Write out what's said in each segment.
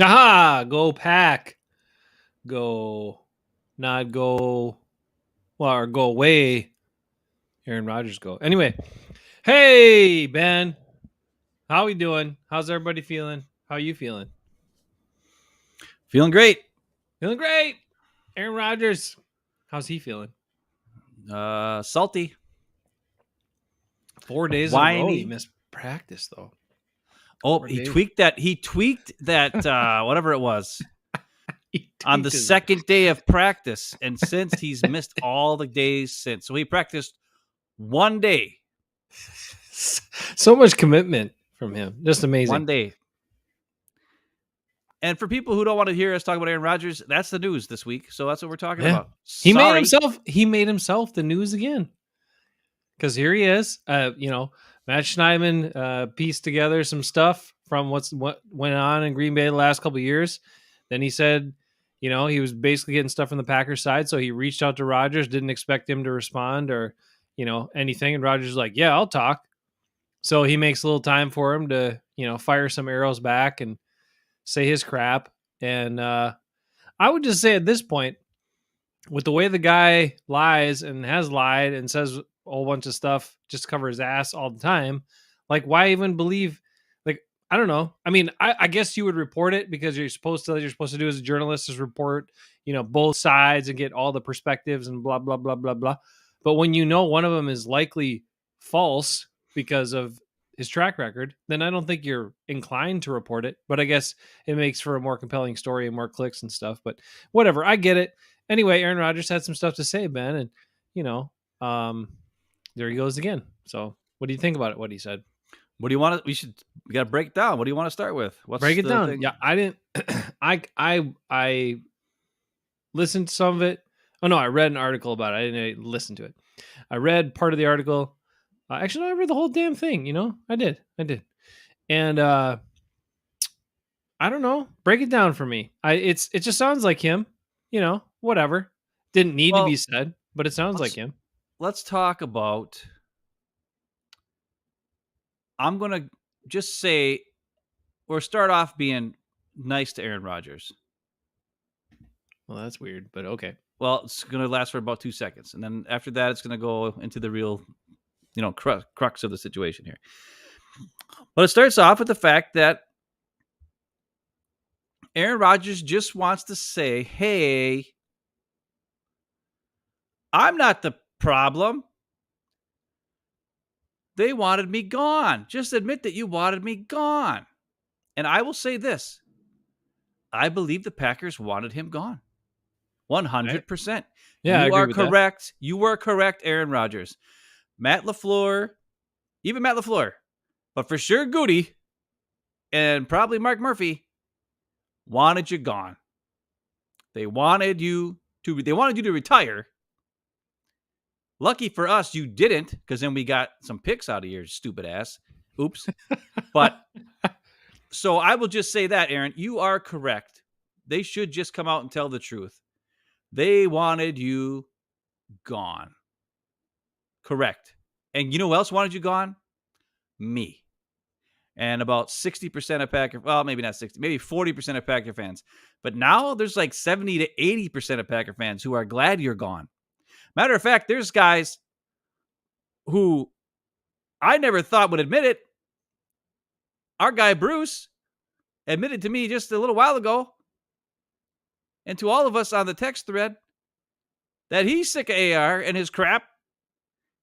Aha! Go Pack. Go. Not go. Well, or go away. Aaron Rodgers go. Anyway. Hey, Ben. How we doing? How's everybody feeling? How you feeling? Feeling great. Feeling great. Aaron Rodgers. How's he feeling? Salty. 4 days in a row he Whiny. missed practice though. Oh, 4 he days. tweaked that. He tweaked that, whatever it was, He on the tweaked his- second day of practice. And since he's missed all the days since. So he practiced one day. So much commitment from him. Just amazing. One day. And for people who don't want to hear us talk about Aaron Rodgers, that's the news this week. So that's what we're talking Yeah. about. He Sorry. made himself the news again. Because here he is. Matt Schneidman pieced together some stuff from what went on in Green Bay the last couple of years. Then he said, he was basically getting stuff from the Packers side. So he reached out to Rodgers, didn't expect him to respond or, anything. And Rodgers was like, yeah, I'll talk. So he makes a little time for him to, fire some arrows back and say his crap. And I would just say at this point, with the way the guy lies and has lied and says a whole bunch of stuff just to cover his ass all the time, like, why even believe? Like, I don't know. I mean, I guess you would report it because you're supposed to do as a journalist is report, both sides and get all the perspectives and blah, blah, blah, blah, blah. But when one of them is likely false because of his track record, then I don't think you're inclined to report it. But I guess it makes for a more compelling story and more clicks and stuff. But whatever, I get it. Anyway, Aaron Rodgers had some stuff to say, Ben, and there he goes again. So, what do you think about it? What he said? What do you want to? We got to break it down. What do you want to start with? Break it down. Thing? Yeah, I didn't. I listened to some of it. Oh no, I read an article about it. I didn't listen to it. I read part of the article. Actually, no, I read the whole damn thing. I did. And I don't know. Break it down for me. It just sounds like him. Whatever. Didn't need to be said, but it sounds like him. Let's talk about. I'm going to just say, or start off being nice to Aaron Rodgers. Well, that's weird, but okay. Well, it's going to last for about 2 seconds. And then after that, it's going to go into the real, crux of the situation here. But it starts off with the fact that Aaron Rodgers just wants to say, hey, I'm not the problem. They wanted me gone. Just admit that you wanted me gone. And I will say this. I believe the Packers wanted him gone. 100%. Yeah, you are correct. That. You were correct, Aaron Rodgers. Matt LaFleur, but for sure Goody and probably Mark Murphy wanted you gone. They wanted you to retire. Lucky for us, you didn't, because then we got some picks out of your stupid ass. Oops. But so I will just say that, Aaron, you are correct. They should just come out and tell the truth. They wanted you gone. Correct. And you know who else wanted you gone? Me. And about 60% of Packer, well, maybe not 60, maybe 40% of Packer fans. But now there's like 70 to 80% of Packer fans who are glad you're gone. Matter of fact, there's guys who I never thought would admit it. Our guy Bruce admitted to me just a little while ago, and to all of us on the text thread, that he's sick of AR and his crap,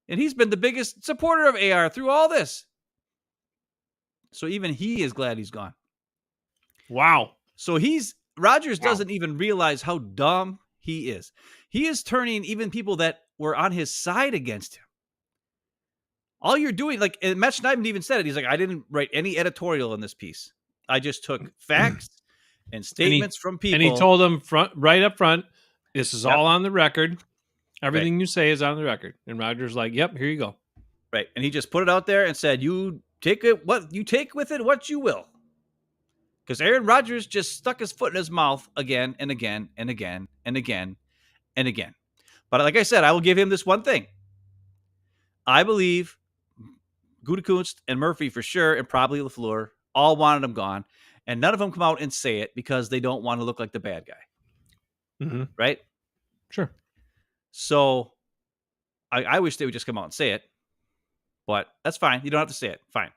and he's been the biggest supporter of AR through all this. So even he is glad he's gone. Wow. So Rodgers doesn't even realize how dumb he is. He is turning even people that were on his side against him. All you're doing, like, and Matt Schneidman even said it. He's like, I didn't write any editorial in this piece. I just took facts and statements from people. And he told them right up front, this is all on the record. Everything you say is on the record. And Rodgers like, yep, here you go. Right. And he just put it out there and said, you take it, what you take with it, what you will. Because Aaron Rodgers just stuck his foot in his mouth again and again and again and again and again. But like I said, I will give him this one thing. I believe Gutekunst and Murphy for sure, and probably LaFleur, all wanted him gone. and none of them come out and say it because they don't want to look like the bad guy, Mm-hmm. right? Sure. So I wish they would just come out and say it, but that's fine. You don't have to say it. Fine.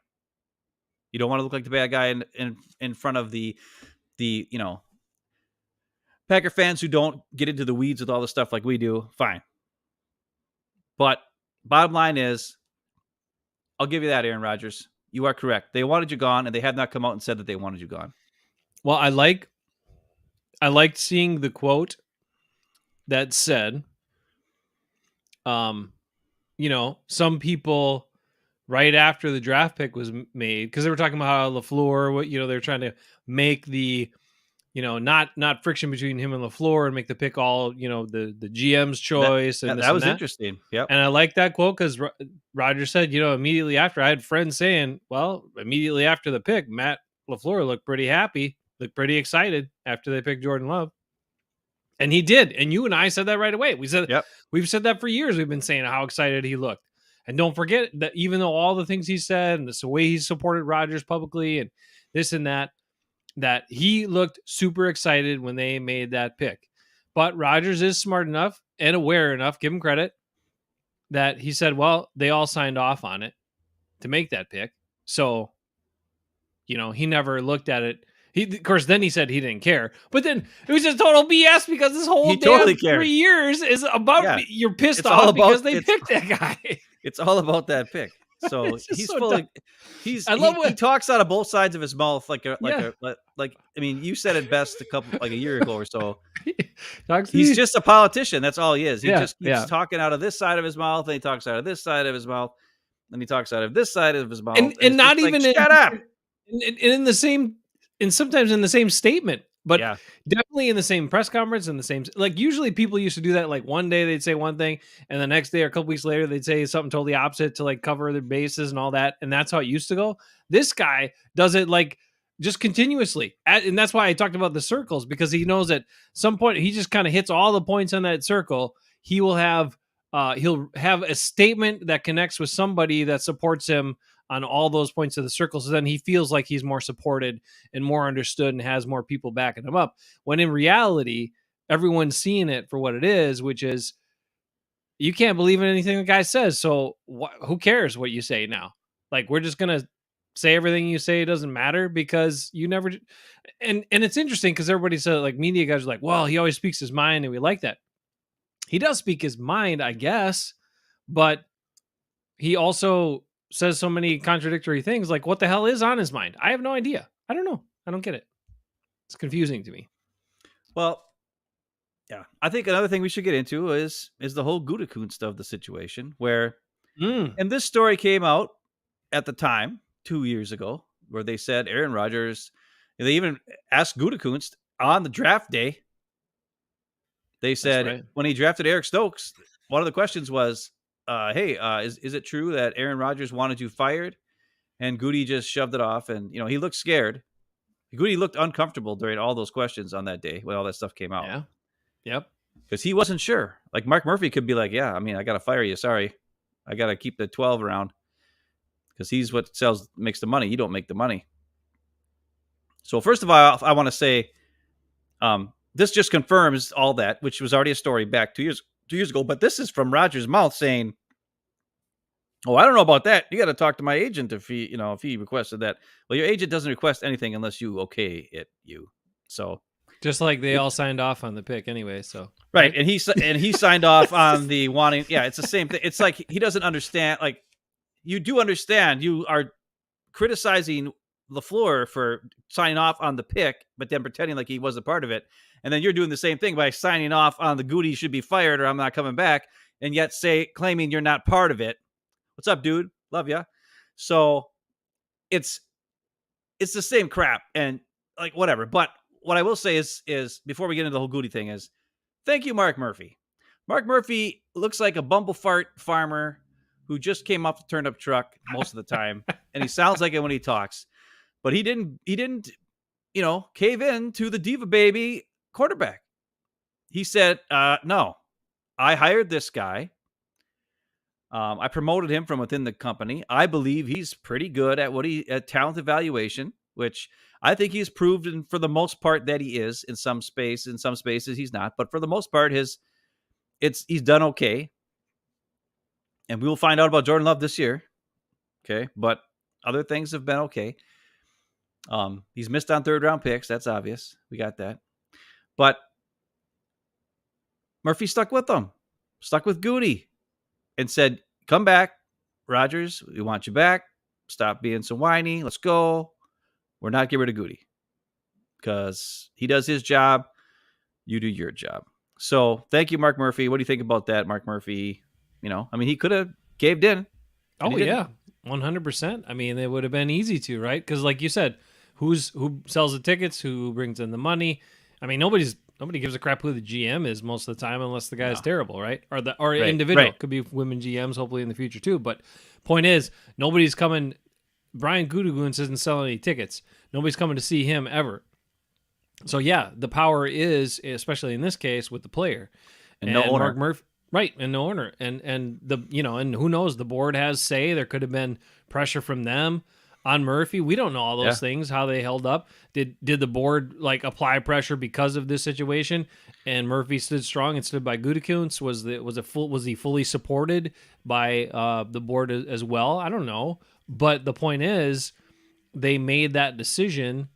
You don't want to look like the bad guy in front of the Packer fans who don't get into the weeds with all the stuff like we do. Fine. But bottom line is, I'll give you that, Aaron Rodgers. You are correct. They wanted you gone, and they have not come out and said that they wanted you gone. Well, I liked seeing the quote that said, some people right after the draft pick was made, because they were talking about how LaFleur, they're trying to make the, not friction between him and LaFleur and make the pick all, the GM's choice and that was interesting. Yep. And I like that quote because Rodgers said, immediately after, I had friends saying, well, immediately after the pick, Matt LaFleur looked pretty happy, looked pretty excited after they picked Jordan Love. And he did. And you and I said that right away. We've said that for years. We've been saying how excited he looked. And don't forget that even though all the things he said and the way he supported Rodgers publicly and this and that he looked super excited when they made that pick. But Rodgers is smart enough and aware enough, give him credit, that he said, well, they all signed off on it to make that pick. So, he never looked at it. Of course, then he said he didn't care. But then it was just total BS because this whole damn 3 years is about you're pissed off because they picked that guy. It's all about that pick. So he's so fully. He talks out of both sides of his mouth, you said it best a year ago or so. He's just a politician. That's all he is. He just keeps talking out of this side of his mouth, and he talks out of this side of his mouth, and he talks out of this side of his mouth, and not even shut up. In the same, and sometimes in the same statement, but definitely in the same press conference, in the same, usually people used to do that. Like one day they'd say one thing, and the next day or a couple weeks later they'd say something totally opposite to cover their bases and all that. And that's how it used to go. This guy does it just continuously, and that's why I talked about the circles, because he knows at some point he just kind of hits all the points on that circle. He will have he'll have a statement that connects with somebody that supports him on all those points of the circle. So then he feels like he's more supported and more understood and has more people backing him up. When in reality, everyone's seeing it for what it is, which is you can't believe in anything the guy says. So who cares what you say now? We're just going to say everything you say doesn't matter because you never. And it's interesting because everybody said, media guys are like, well, he always speaks his mind and we like that. He does speak his mind, I guess, but he also says so many contradictory things. What the hell is on his mind? I have no idea. I don't know. I don't get it. It's confusing to me. Well, yeah. I think another thing we should get into is the whole Gutekunst of the situation, where, and this story came out at the time 2 years ago, where they said Aaron Rodgers, and they even asked Gutekunst on the draft day. They said when he drafted Eric Stokes, one of the questions was, hey, is it true that Aaron Rodgers wanted you fired? And Goody just shoved it off, and he looked scared. Goody looked uncomfortable during all those questions on that day when all that stuff came out. Yeah. Yep. Because he wasn't sure. Mark Murphy could be like, yeah, I got to fire you. Sorry. I got to keep the 12 around because he's what makes the money. You don't make the money. So first of all, I want to say this just confirms all that, which was already a story back 2 years ago. But this is from Rodgers' mouth saying, oh, I don't know about that. You got to talk to my agent if he requested that. Well, your agent doesn't request anything unless you okay it. So just like they all signed off on the pick anyway. So right, and he signed off on the wanting. Yeah, it's the same thing. It's like he doesn't understand. You do understand. You are criticizing LaFleur for signing off on the pick, but then pretending like he was a part of it, and then you're doing the same thing by signing off on the Goody should be fired or I'm not coming back, and yet claiming you're not part of it. What's up, dude? Love ya. So it's the same crap and whatever. But what I will say is before we get into the whole Goody thing is thank you, Mark Murphy. Mark Murphy looks like a bumblefart farmer who just came off the turnip truck most of the time. And he sounds like it when he talks, but he didn't, cave in to the diva baby quarterback. He said, no, I hired this guy. I promoted him from within the company. I believe he's pretty good at at talent evaluation, which I think he's proven for the most part that he is in some space. In some spaces, he's not. But for the most part, he's done okay. And we will find out about Jordan Love this year. Okay. But other things have been okay. He's missed on third round picks. That's obvious. We got that. But Murphy stuck with them, stuck with Goody, and said, come back, Rodgers. We want you back. Stop being so whiny. Let's go. We're not getting rid of Goody because he does his job. You do your job. So thank you, Mark Murphy. What do you think about that, Mark Murphy? He could have caved in. Oh, yeah, 100%. I mean, it would have been easy to, right? Because like you said, who sells the tickets? Who brings in the money? I mean, nobody gives a crap who the GM is most of the time, unless the guy is terrible, right? Or right, individual. Right. Could be women GMs, hopefully in the future too. But point is, nobody's coming. Brian Gutekunst isn't selling any tickets. Nobody's coming to see him ever. So yeah, the power is, especially in this case, with the player and no owner. Mark Murphy, right? And no owner, and and who knows? The board has say. There could have been pressure from them on Murphy. We don't know all those things, how they held up. Did the board apply pressure because of this situation? And Murphy stood strong and stood by Gutekunst. Was he fully supported by the board as well? I don't know. But the point is, they made that decision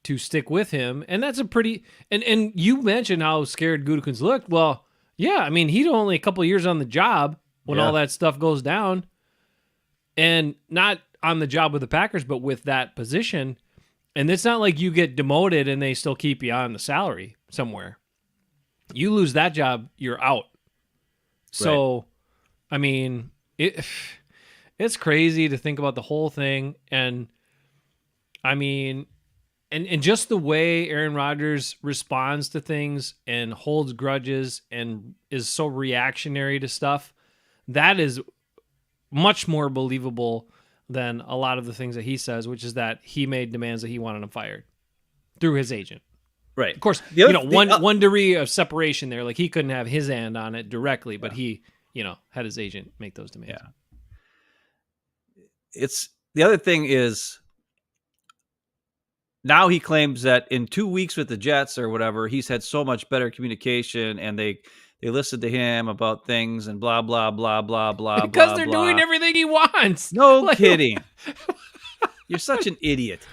to stick with him, and that's a pretty. And you mentioned how scared Gutekunst looked. Well, yeah, I mean, he's only a couple of years on the job when all that stuff goes down, and not on the job with the Packers, but with that position. And it's not like you get demoted and they still keep you on the salary somewhere. You lose that job, you're out. So, I mean, it's crazy to think about the whole thing. And I mean, and just the way Aaron Rodgers responds to things and holds grudges and is so reactionary to stuff, that is much more believable than a lot of the things that he says, which is that he made demands that he wanted him fired through his agent. Right. Of course, one degree of separation there. Like, he couldn't have his hand on it directly, but he, had his agent make those demands. Yeah. It's the other thing is, now he claims that in 2 weeks with the Jets or whatever, he's had so much better communication, and they listened to him about things and blah, blah, blah, blah, blah, because they're doing everything he wants. No kidding. You're such an idiot.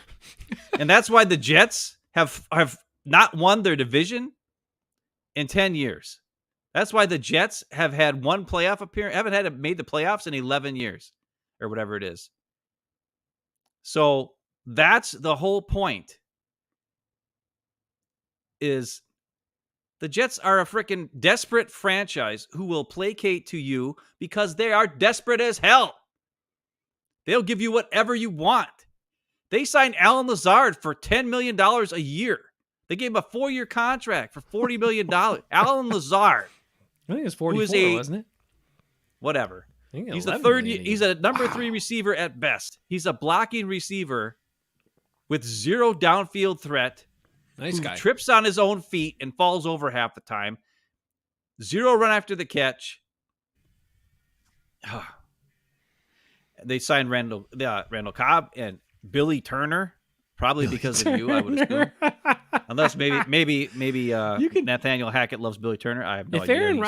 And that's why the Jets have not won their division in 10 years. That's why the Jets have had one playoff appearance, haven't made the playoffs in 11 years or whatever it is. So that's the whole point, is the Jets are a freaking desperate franchise who will placate to you because they are desperate as hell. They'll give you whatever you want. They signed Alan Lazard for $10 million a year. They gave him a 4-year contract for $40 million. Alan Lazard. I think it's 44, wasn't it? Whatever. He's the third. He's a number 3 receiver at best. He's a blocking receiver with zero downfield threat. Nice guy. Trips on his own feet and falls over half the time. Zero run after the catch. They signed Randall Cobb and Billy Turner, probably because of you, I would assume. Unless maybe Nathaniel Hackett loves Billy Turner. I have no idea. If Aaron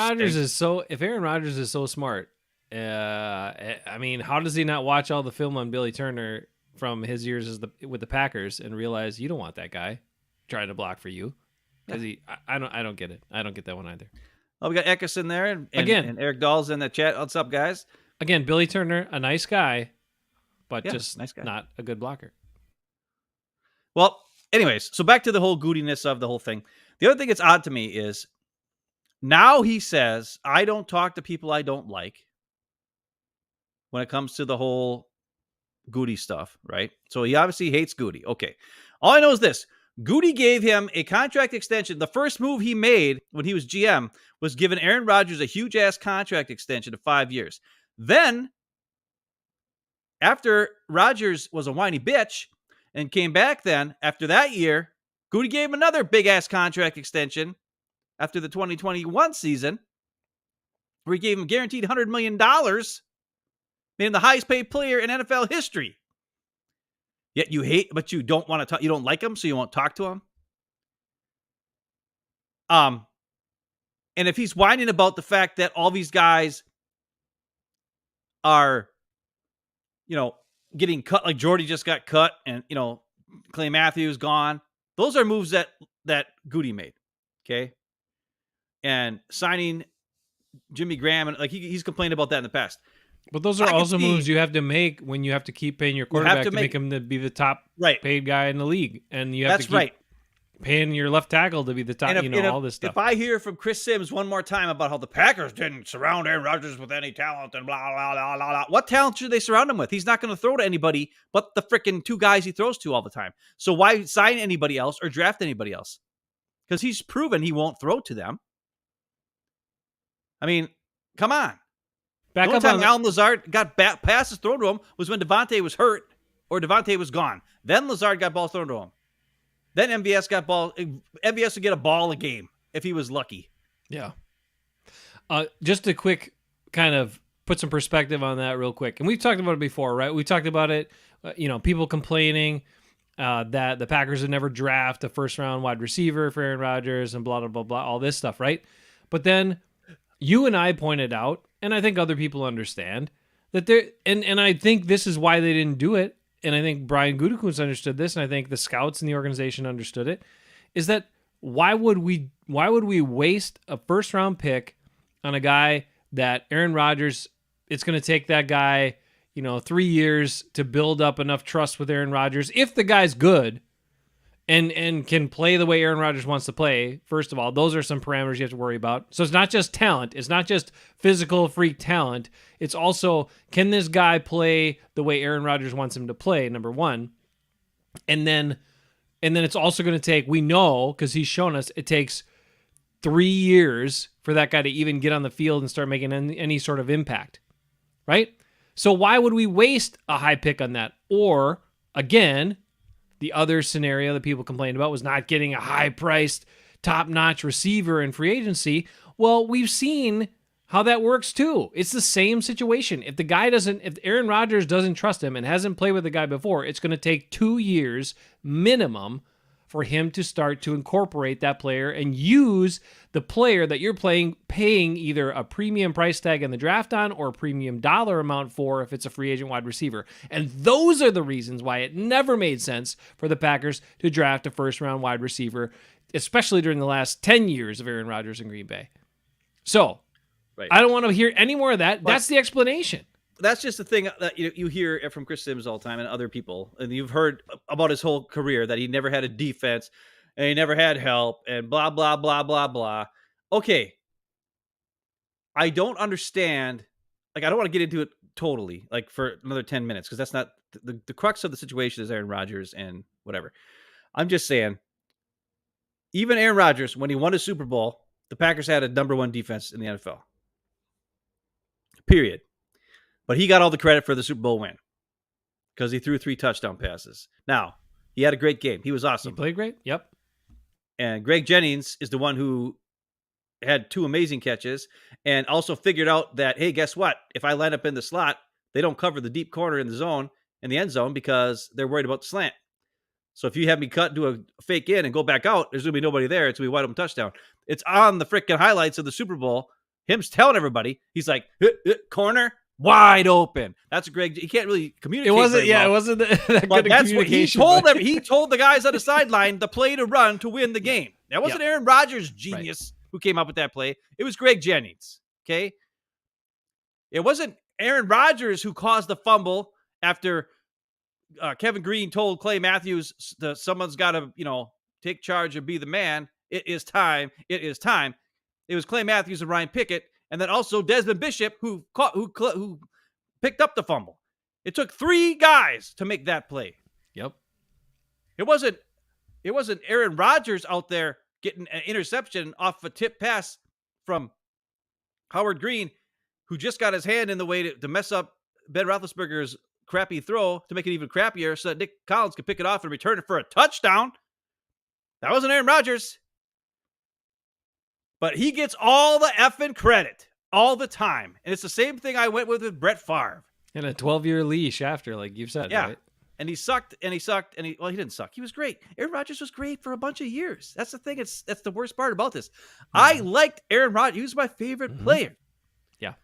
Rodgers is so smart, I mean, how does he not watch all the film on Billy Turner from his years with the Packers and realize you don't want that guy trying to block for you? Because I don't get it. I don't get that one either. Oh, we got Eckes in there, and Eric Dahl's in the chat. What's up, guys? Again, Billy Turner, a nice guy, but just nice guy. Not a good blocker. Well, anyways, so back to the whole goodiness of the whole thing. The other thing that's odd to me is now he says, I don't talk to people I don't like when it comes to the whole Goody stuff, right? So he obviously hates Goody. Okay. All I know is this. Goody gave him a contract extension. The first move he made when he was GM was giving Aaron Rodgers a huge-ass contract extension of 5 years. Then, after Rodgers was a whiny bitch and came back then, after that year, Goody gave him another big-ass contract extension after the 2021 season, where he gave him guaranteed $100 million, made him the highest-paid player in NFL history. Yet you hate, but you don't want to talk. You don't like him, so you won't talk to him. And if he's whining about the fact that all these guys are, getting cut, like Jordy just got cut, and Clay Matthews gone. Those are moves that Goody made. Okay, and signing Jimmy Graham, and like he's complained about that in the past. But those are also moves you have to make when you have to keep paying your quarterback to make him to be the top paid guy in the league, and you have to keep paying your left tackle to be the top. All this stuff. If I hear from Chris Sims one more time about how the Packers didn't surround Aaron Rodgers with any talent and blah blah blah blah blah, what talent should they surround him with? He's not going to throw to anybody but the freaking two guys he throws to all the time. So why sign anybody else or draft anybody else? Because he's proven he won't throw to them. I mean, come on. The only time Allen Lazard got passes thrown to him was when Devontae was hurt or Devontae was gone. Then Lazard got balls thrown to him. Then MVS got ball. MVS would get a ball a game if he was lucky. Yeah. Just a quick kind of put some perspective on that real quick. And we've talked about it before, right? We talked about it, people complaining that the Packers would never draft a first-round wide receiver for Aaron Rodgers and blah, blah, blah, blah, all this stuff, right? But then you and I pointed out, and I think other people understand, that and I think this is why they didn't do it, and I think Brian Gutekunst understood this, and I think the scouts in the organization understood it, is that why would we waste a first-round pick on a guy that Aaron Rodgers, it's going to take that guy, 3 years to build up enough trust with Aaron Rodgers, if the guy's good and can play the way Aaron Rodgers wants to play. First of all, those are some parameters you have to worry about. So it's not just talent. It's not just physical freak talent. It's also, can this guy play the way Aaron Rodgers wants him to play, number one. And then it's also going to take, we know, because he's shown us, it takes 3 years for that guy to even get on the field and start making any sort of impact, right? So why would we waste a high pick on that? Or, again, the other scenario that people complained about was not getting a high-priced, top-notch receiver in free agency. Well, we've seen how that works too. It's the same situation. If Aaron Rodgers doesn't trust him and hasn't played with the guy before, it's going to take 2 years minimum for him to start to incorporate that player and use the player that you're paying either a premium price tag in the draft on or a premium dollar amount for if it's a free agent wide receiver. And those are the reasons why it never made sense for the Packers to draft a first-round wide receiver, especially during the last 10 years of Aaron Rodgers in Green Bay. So, I don't want to hear any more of that. That's the explanation. That's just the thing that you hear from Chris Sims all the time and other people. And you've heard about his whole career that he never had a defense and he never had help and blah, blah, blah, blah, blah. Okay. I don't understand. Like, I don't want to get into it totally, like for another 10 minutes, because that's not the crux of the situation is Aaron Rodgers and whatever. I'm just saying, even Aaron Rodgers, when he won a Super Bowl, the Packers had a number one defense in the NFL. Period. But he got all the credit for the Super Bowl win because he threw 3 touchdown passes. Now, he had a great game. He was awesome. He played great. Yep. And Greg Jennings is the one who had 2 amazing catches and also figured out that, hey, guess what? If I line up in the slot, they don't cover the deep corner in the zone, in the end zone, because they're worried about the slant. So if you have me cut, do a fake in and go back out, there's going to be nobody there. It's going to be a wide open touchdown. It's on the freaking highlights of the Super Bowl. Him telling everybody, he's like, corner, wide open. That's a Greg. He can't really communicate. It wasn't that good that's what he told them. He told the guys on the sideline the play to run to win the game. That wasn't Aaron Rodgers' genius who came up with that play. It was Greg Jennings. Okay. It wasn't Aaron Rodgers who caused the fumble after Kevin Green told Clay Matthews someone's got to, take charge and be the man. It is time. It is time. It was Clay Matthews and Ryan Pickett. And then also Desmond Bishop, who picked up the fumble. It took 3 guys to make that play. Yep. It wasn't Aaron Rodgers out there getting an interception off a tip pass from Howard Green, who just got his hand in the way to mess up Ben Roethlisberger's crappy throw to make it even crappier so that Nick Collins could pick it off and return it for a touchdown. That wasn't Aaron Rodgers. But he gets all the effing credit all the time. And it's the same thing I went with Brett Favre. And a 12-year leash after, like you've said, right? And he sucked, and he sucked, and he didn't suck. He was great. Aaron Rodgers was great for a bunch of years. That's the thing. That's the worst part about this. I liked Aaron Rodgers. He was my favorite player. Yeah.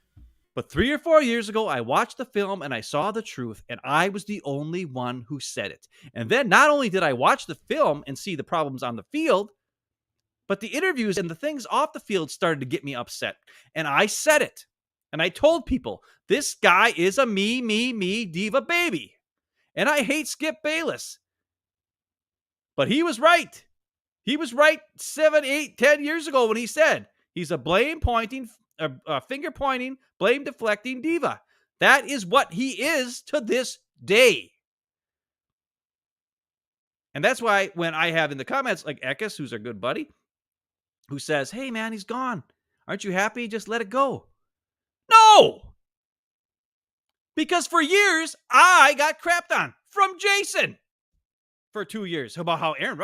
But 3 or 4 years ago, I watched the film and I saw the truth, and I was the only one who said it. And then not only did I watch the film and see the problems on the field, but the interviews and the things off the field started to get me upset. And I said it. And I told people, this guy is a me diva baby. And I hate Skip Bayless. But he was right. He was right 7, 8, 10 years ago when he said he's a finger pointing, blame deflecting diva. That is what he is to this day. And that's why when I have in the comments, like Ekis, who's our good buddy, who says, hey, man, he's gone. Aren't you happy? Just let it go. No! Because for years, I got crapped on from Jason for 2 years about how Aaron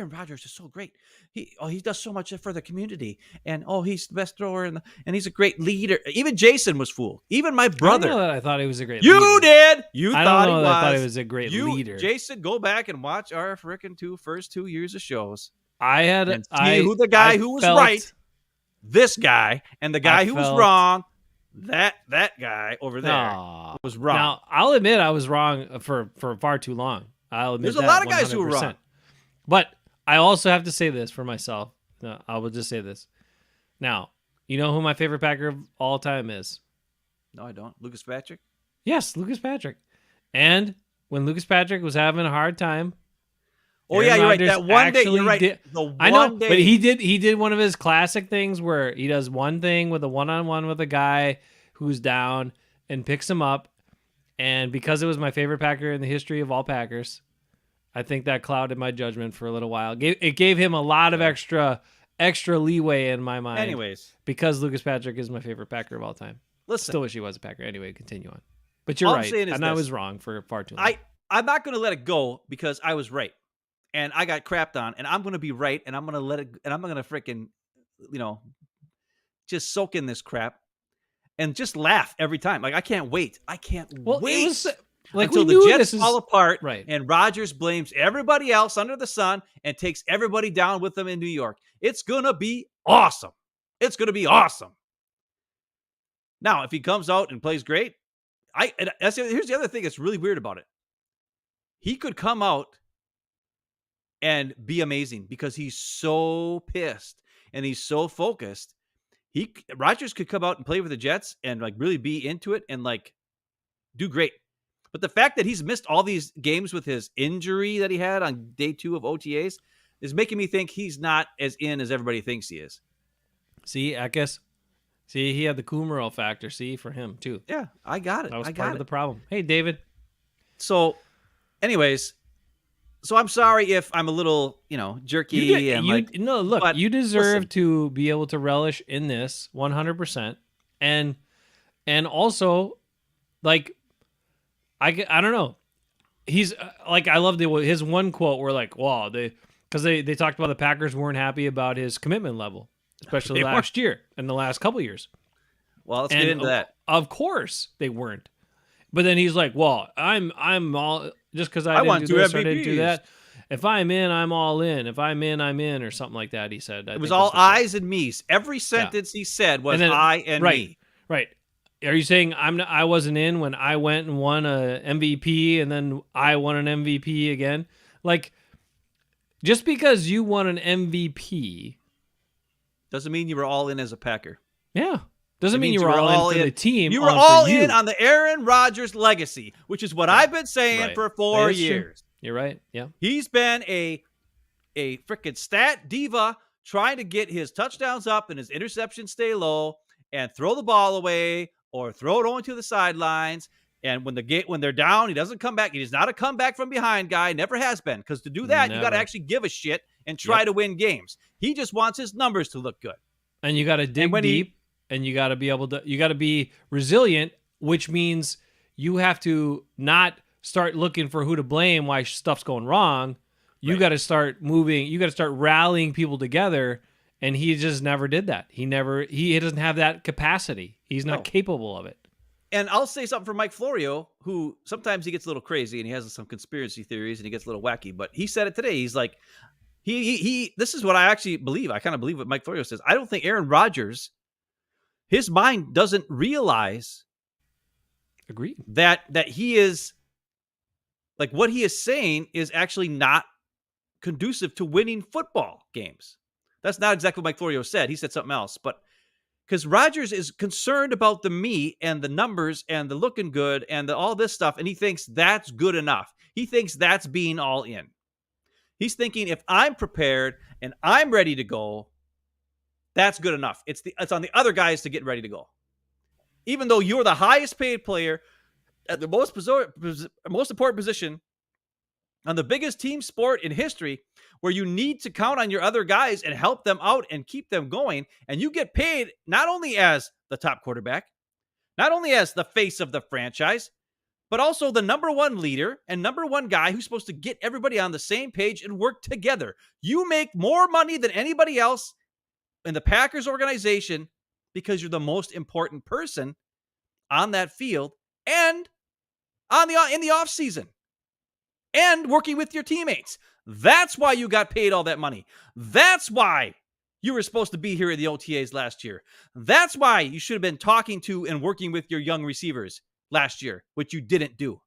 Rodgers is so great. He does so much for the community. And, he's the best thrower. And he's a great leader. Even Jason was fooled. Even my brother. I don't know that I thought he was a great leader. You did. I thought he was a great leader. Jason, go back and watch our frickin' first 2 years of shows. And see who the guy who was right, this guy, and the guy who was wrong, that guy over there was wrong. Now, I'll admit I was wrong for far too long. I'll admit there's a lot of guys 100%. Who were wrong. But I also have to say this for myself. No, I will just say this. Now, you know who my favorite Packer of all time is? No, I don't. Lucas Patrick? Yes, Lucas Patrick. And when Lucas Patrick was having a hard time, Aaron you're right. That one day, you're right. I know, but he did one of his classic things where he does one thing with a one-on-one with a guy who's down and picks him up. And because it was my favorite Packer in the history of all Packers, I think that clouded my judgment for a little while. It gave him a lot of extra leeway in my mind. Anyways, because Lucas Patrick is my favorite Packer of all time. Listen, still wish he was a Packer. Anyway, continue on. But you're right, and I was wrong for far too long. I'm not going to let it go because I was right. And I got crapped on, and I'm going to be right, and I'm going to let it, and I'm going to freaking, just soak in this crap and just laugh every time. Like, I can't wait. Wait until the Jets fall apart, right? And Rodgers blames everybody else under the sun and takes everybody down with them in New York. It's going to be awesome. It's going to be awesome. Now, if he comes out and plays great, here's the other thing that's really weird about it. He could come out and be amazing because he's so pissed and he's so focused. Rodgers could come out and play with the Jets and really be into it and do great. But the fact that he's missed all these games with his injury that he had on day 2 of OTAs is making me think he's not as in as everybody thinks he is. See, Ekis. See, he had the Kumaro factor. See, for him too. Yeah, I got it. That was part of the problem. Hey, David. So, anyways. So I'm sorry if I'm a little, jerky. You deserve to be able to relish in this 100%. And also, I don't know. He's I love his one quote where wow, because they talked about the Packers weren't happy about his commitment level, especially last year and the last couple years. Well, let's get into that. Of course they weren't. But then he's like, well, I'm all, just because I didn't do this or didn't do that. If I'm in, I'm all in. If I'm in, or something like that, he said. It was all I's and me's. Every sentence he said was I and me. Right. Are you saying I wasn't in when I went and won a MVP and then I won an MVP again? Just because you won an MVP doesn't mean you were all in as a Packer. Yeah. Doesn't mean you were all in for the team. You were all in on the Aaron Rodgers legacy, which is what I've been saying for 4 years. You're right. Yeah. He's been a freaking stat diva trying to get his touchdowns up and his interceptions stay low and throw the ball away or throw it only to the sidelines. And when they're down, he doesn't come back. He's not a comeback from behind guy. Never has been. Because to do that, you got to actually give a shit and try to win games. He just wants his numbers to look good. And you got to dig deep. And you got to be able to, you got to be resilient, which means you have to not start looking for who to blame why stuff's going wrong. You got to start moving. You got to start rallying people together. And he just never did that. He doesn't have that capacity. He's not capable of it. And I'll say something for Mike Florio, who sometimes he gets a little crazy and he has some conspiracy theories and he gets a little wacky, but he said it today. He's like, this is what I actually believe. I kind of believe what Mike Florio says. I don't think Aaron Rodgers, his mind doesn't realize Agreed. that he is like, what he is saying is actually not conducive to winning football games. That's not exactly what Mike Florio said. He said something else, but because Rodgers is concerned about the me and the numbers and the looking good and all this stuff, and he thinks that's good enough. He thinks that's being all in. He's thinking, if I'm prepared and I'm ready to go, that's good enough. It's on the other guys to get ready to go. Even though you're the highest paid player at the most important position on the biggest team sport in history, where you need to count on your other guys and help them out and keep them going, and you get paid not only as the top quarterback, not only as the face of the franchise, but also the number one leader and number one guy who's supposed to get everybody on the same page and work together. You make more money than anybody else in the Packers organization because you're the most important person on that field and in the offseason and working with your teammates. That's why you got paid all that money. That's why you were supposed to be here at the OTAs last year. That's why you should have been talking to and working with your young receivers last year, which you didn't do.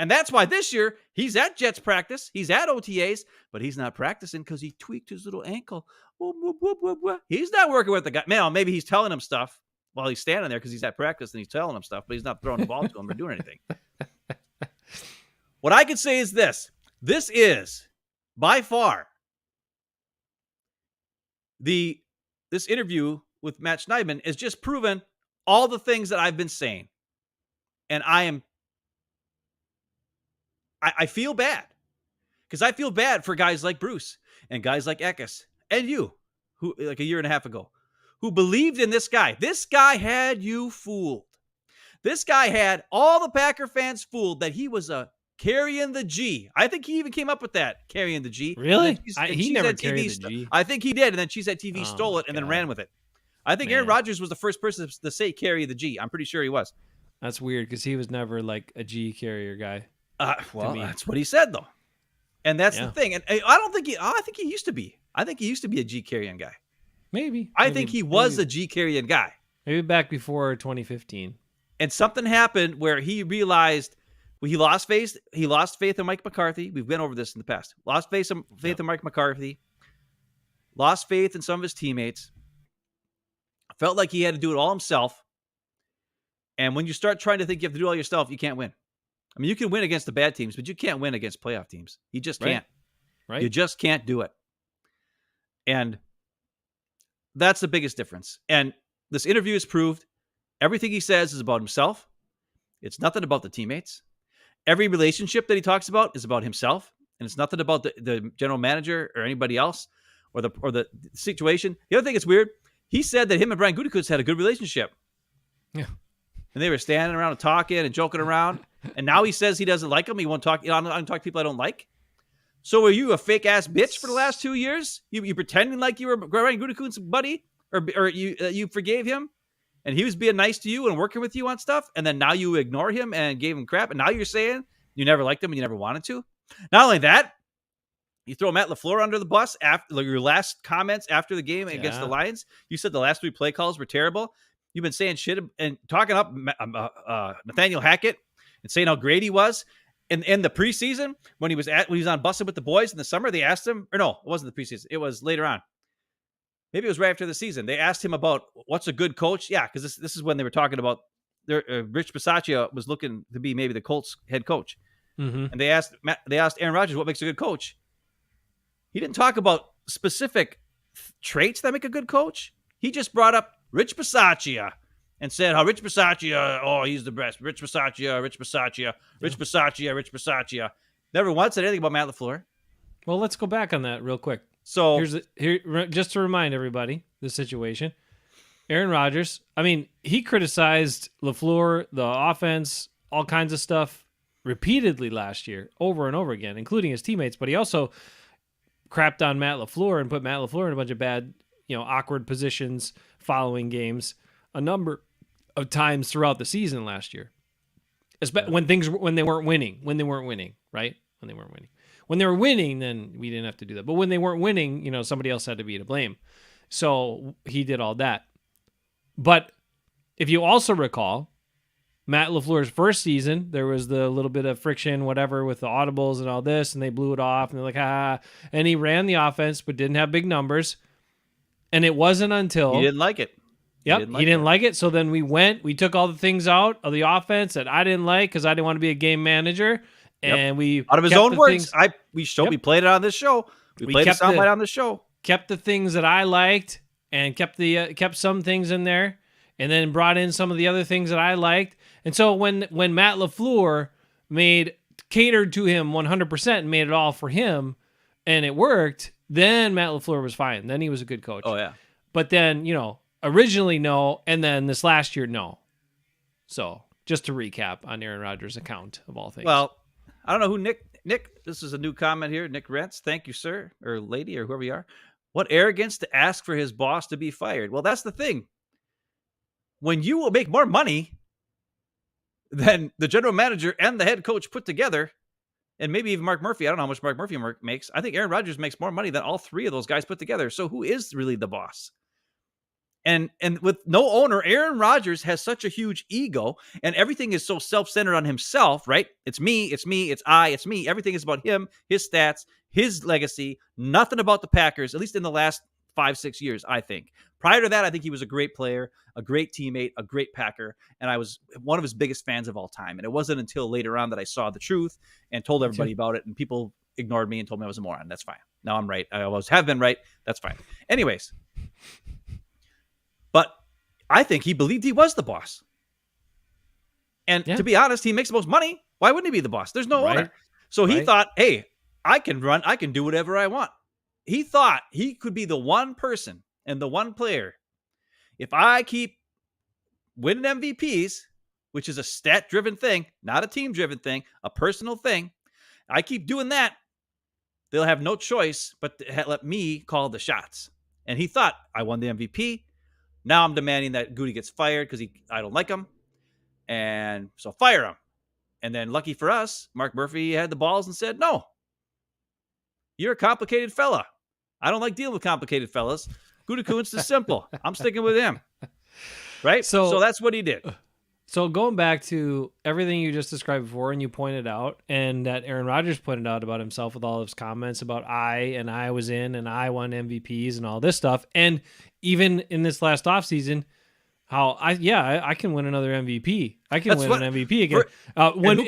And that's why this year he's at Jets practice, he's at OTAs, but he's not practicing because he tweaked his little ankle. He's not working with the guy. Man, maybe he's telling him stuff while he's standing there because he's at practice and he's telling him stuff, but he's not throwing the ball to him or doing anything. What I could say is this. This is, by far, this interview with Matt Schneidman has just proven all the things that I've been saying. And I feel bad. Because I feel bad for guys like Bruce and guys like Eckes and you, who like a year and a half ago, who believed in this guy. This guy had you fooled. This guy had all the Packer fans fooled that he was a carrying the G. I think he even came up with that, carrying the G. Really? He never carried the G. I think he did, and then Cheese at TV stole it and then ran with it. I think Aaron Rodgers was the first person to say carry the G. I'm pretty sure he was. That's weird because he was never like a G carrier guy. Well, that's what he said, though. And that's the thing. And I think he used to be. I think he used to be a G carrying guy. Maybe. I think he was a G carrying guy. Maybe back before 2015. And something happened where he realized he lost faith. He lost faith in Mike McCarthy. We've been over this in the past. Lost faith in Mike McCarthy. Lost faith in some of his teammates. Felt like he had to do it all himself. And when you start trying to think you have to do it all yourself, you can't win. I mean, you can win against the bad teams, but you can't win against playoff teams. You just can't. Right. You just can't do it. And that's the biggest difference. And this interview has proved everything he says is about himself. It's nothing about the teammates. Every relationship that he talks about is about himself. And it's nothing about the general manager or anybody else or the situation. The other thing that's weird, he said that him and Brian Gutekunst had a good relationship. Yeah. And they were standing around and talking and joking around. And now he says he doesn't like him. He won't talk. I don't talk to people I don't like. So were you a fake ass bitch for the last 2 years? You pretending like you were Brian Gutekunst's buddy, or you forgave him, and he was being nice to you and working with you on stuff, and then now you ignore him and gave him crap, and now you're saying you never liked him and you never wanted to. Not only that, you throw Matt LaFleur under the bus after your last comments after the game against the Lions. You said the last 3 play calls were terrible. You've been saying shit and talking up Nathaniel Hackett and saying how great he was. In the preseason, when he was on Bussin' with the Boys in the summer, they asked him, or no, it wasn't the preseason. It was later on. Maybe it was right after the season. They asked him about what's a good coach. Yeah, because this is when they were talking about Rich Bisaccia was looking to be maybe the Colts head coach. Mm-hmm. And they asked Aaron Rodgers what makes a good coach. He didn't talk about specific traits that make a good coach. He just brought up Rich Bisaccia and said how Rich Bisaccia, he's the best. Rich Bisaccia. Never once said anything about Matt LaFleur. Well, let's go back on that real quick. So here, just to remind everybody the situation. Aaron Rodgers, I mean, he criticized LaFleur, the offense, all kinds of stuff repeatedly last year, over and over again, including his teammates. But he also crapped on Matt LaFleur and put Matt LaFleur in a bunch of bad, awkward positions following games a number of times throughout the season last year. Yeah. When they weren't winning, right? When they weren't winning. When they were winning, then we didn't have to do that. But when they weren't winning, somebody else had to be to blame. So he did all that. But if you also recall, Matt LaFleur's first season, there was the little bit of friction, whatever, with the audibles and all this, and they blew it off, and they're like, ah. And he ran the offense, but didn't have big numbers. And it wasn't until... He didn't like it. He didn't like it. So then we took all the things out of the offense that I didn't like because I didn't want to be a game manager. And we... Out of his own words. We played it on this show. We played the soundbite on this show. Kept the things that I liked and kept some things in there, and then brought in some of the other things that I liked. And so when Matt LaFleur catered to him 100% and made it all for him, and it worked, then Matt LaFleur was fine. Then he was a good coach. Oh, yeah. But then, originally no, and then this last year, no. So just to recap on Aaron Rodgers' account of all things. Well, I don't know who Nick, this is a new comment here. Nick Rentz, thank you, sir, or lady, or whoever you are. What arrogance to ask for his boss to be fired. Well, that's the thing. When you will make more money than the general manager and the head coach put together, and maybe even Mark Murphy, I don't know how much Mark Murphy makes. I think Aaron Rodgers makes more money than all three of those guys put together. So who is really the boss? And with no owner, Aaron Rodgers has such a huge ego, and everything is so self-centered on himself, right? It's me, it's me, it's me. Everything is about him, his stats, his legacy, nothing about the Packers, at least in the last 5-6 years, I think. Prior to that, I think he was a great player, a great teammate, a great Packer, and I was one of his biggest fans of all time. And it wasn't until later on that I saw the truth and told everybody about it, and people ignored me and told me I was a moron. That's fine. Now I'm right. I always have been right. That's fine. Anyways. But I think he believed he was the boss. And to be honest, he makes the most money. Why wouldn't he be the boss? There's no owner. So he thought, hey, I can do whatever I want. He thought he could be the one person and the one player. If I keep winning MVPs, which is a stat-driven thing, not a team-driven thing, a personal thing, I keep doing that, they'll have no choice but to let me call the shots. And he thought, I won the MVP. Now I'm demanding that Goody gets fired because I don't like him. And so fire him. And then lucky for us, Mark Murphy had the balls and said, no, you're a complicated fella. I don't like dealing with complicated fellas. Gutekunst is simple. I'm sticking with him. Right? So that's what he did. So going back to everything you just described before and you pointed out, and that Aaron Rodgers pointed out about himself with all of his comments about I was in and I won MVPs and all this stuff. And even in this last offseason, how I can win another MVP. I can win an MVP again. When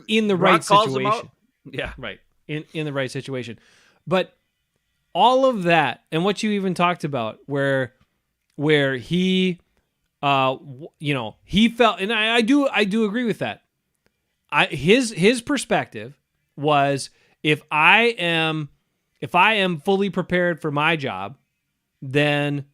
in the right situation. Yeah. Right. In the right situation. But all of that, and what you even talked about, where he he felt, and I do agree with that. His perspective was, if I am fully prepared for my job, then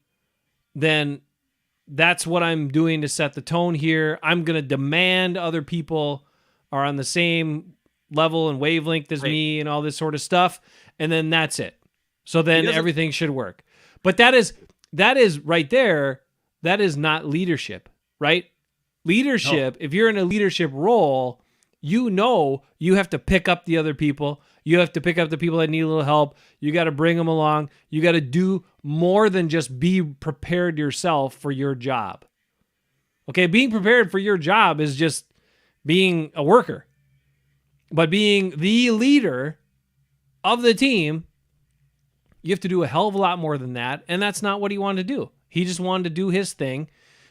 that's what I'm doing to set the tone here. I'm going to demand other people are on the same level and wavelength as me and all this sort of stuff. And then that's it. So then everything should work. But that is right there. That is not leadership, right? Leadership, if you're in a leadership role, you have to pick up the other people. You have to pick up the people that need a little help. You got to bring them along. You got to do more than just be prepared yourself for your job. Okay, being prepared for your job is just being a worker. But being the leader of the team, you have to do a hell of a lot more than that, and that's not what he wanted to do. He just wanted to do his thing,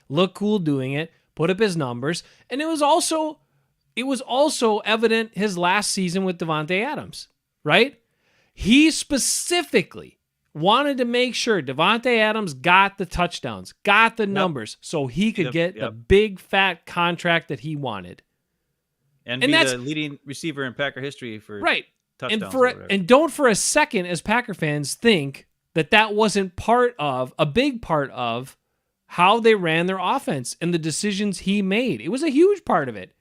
look cool doing it, put up his numbers, and it was also evident his last season with Davante Adams, right? He specifically wanted to make sure Davante Adams got the touchdowns, got the numbers, so he could get the big fat contract that he wanted. And be the leading receiver in Packer history for touchdowns. And don't for a second, as Packer fans, think that wasn't a big part of how they ran their offense and the decisions he made. It was a huge part of it.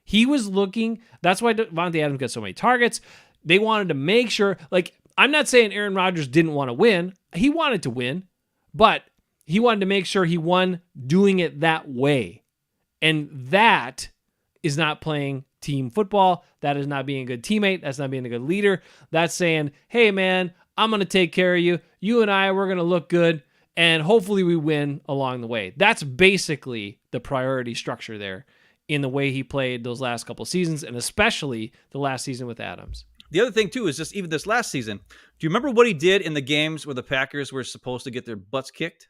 He was looking, that's why Davante Adams got so many targets. They wanted to make sure, I'm not saying Aaron Rodgers didn't want to win. He wanted to win, but he wanted to make sure he won doing it that way. And that is not playing team football. That is not being a good teammate. That's not being a good leader. That's saying, hey, man, I'm going to take care of you. You and I, we're going to look good. And hopefully we win along the way. That's basically the priority structure there in the way he played those last couple of seasons, and especially the last season with Adams. The other thing, too, is just even this last season. Do you remember what he did in the games where the Packers were supposed to get their butts kicked?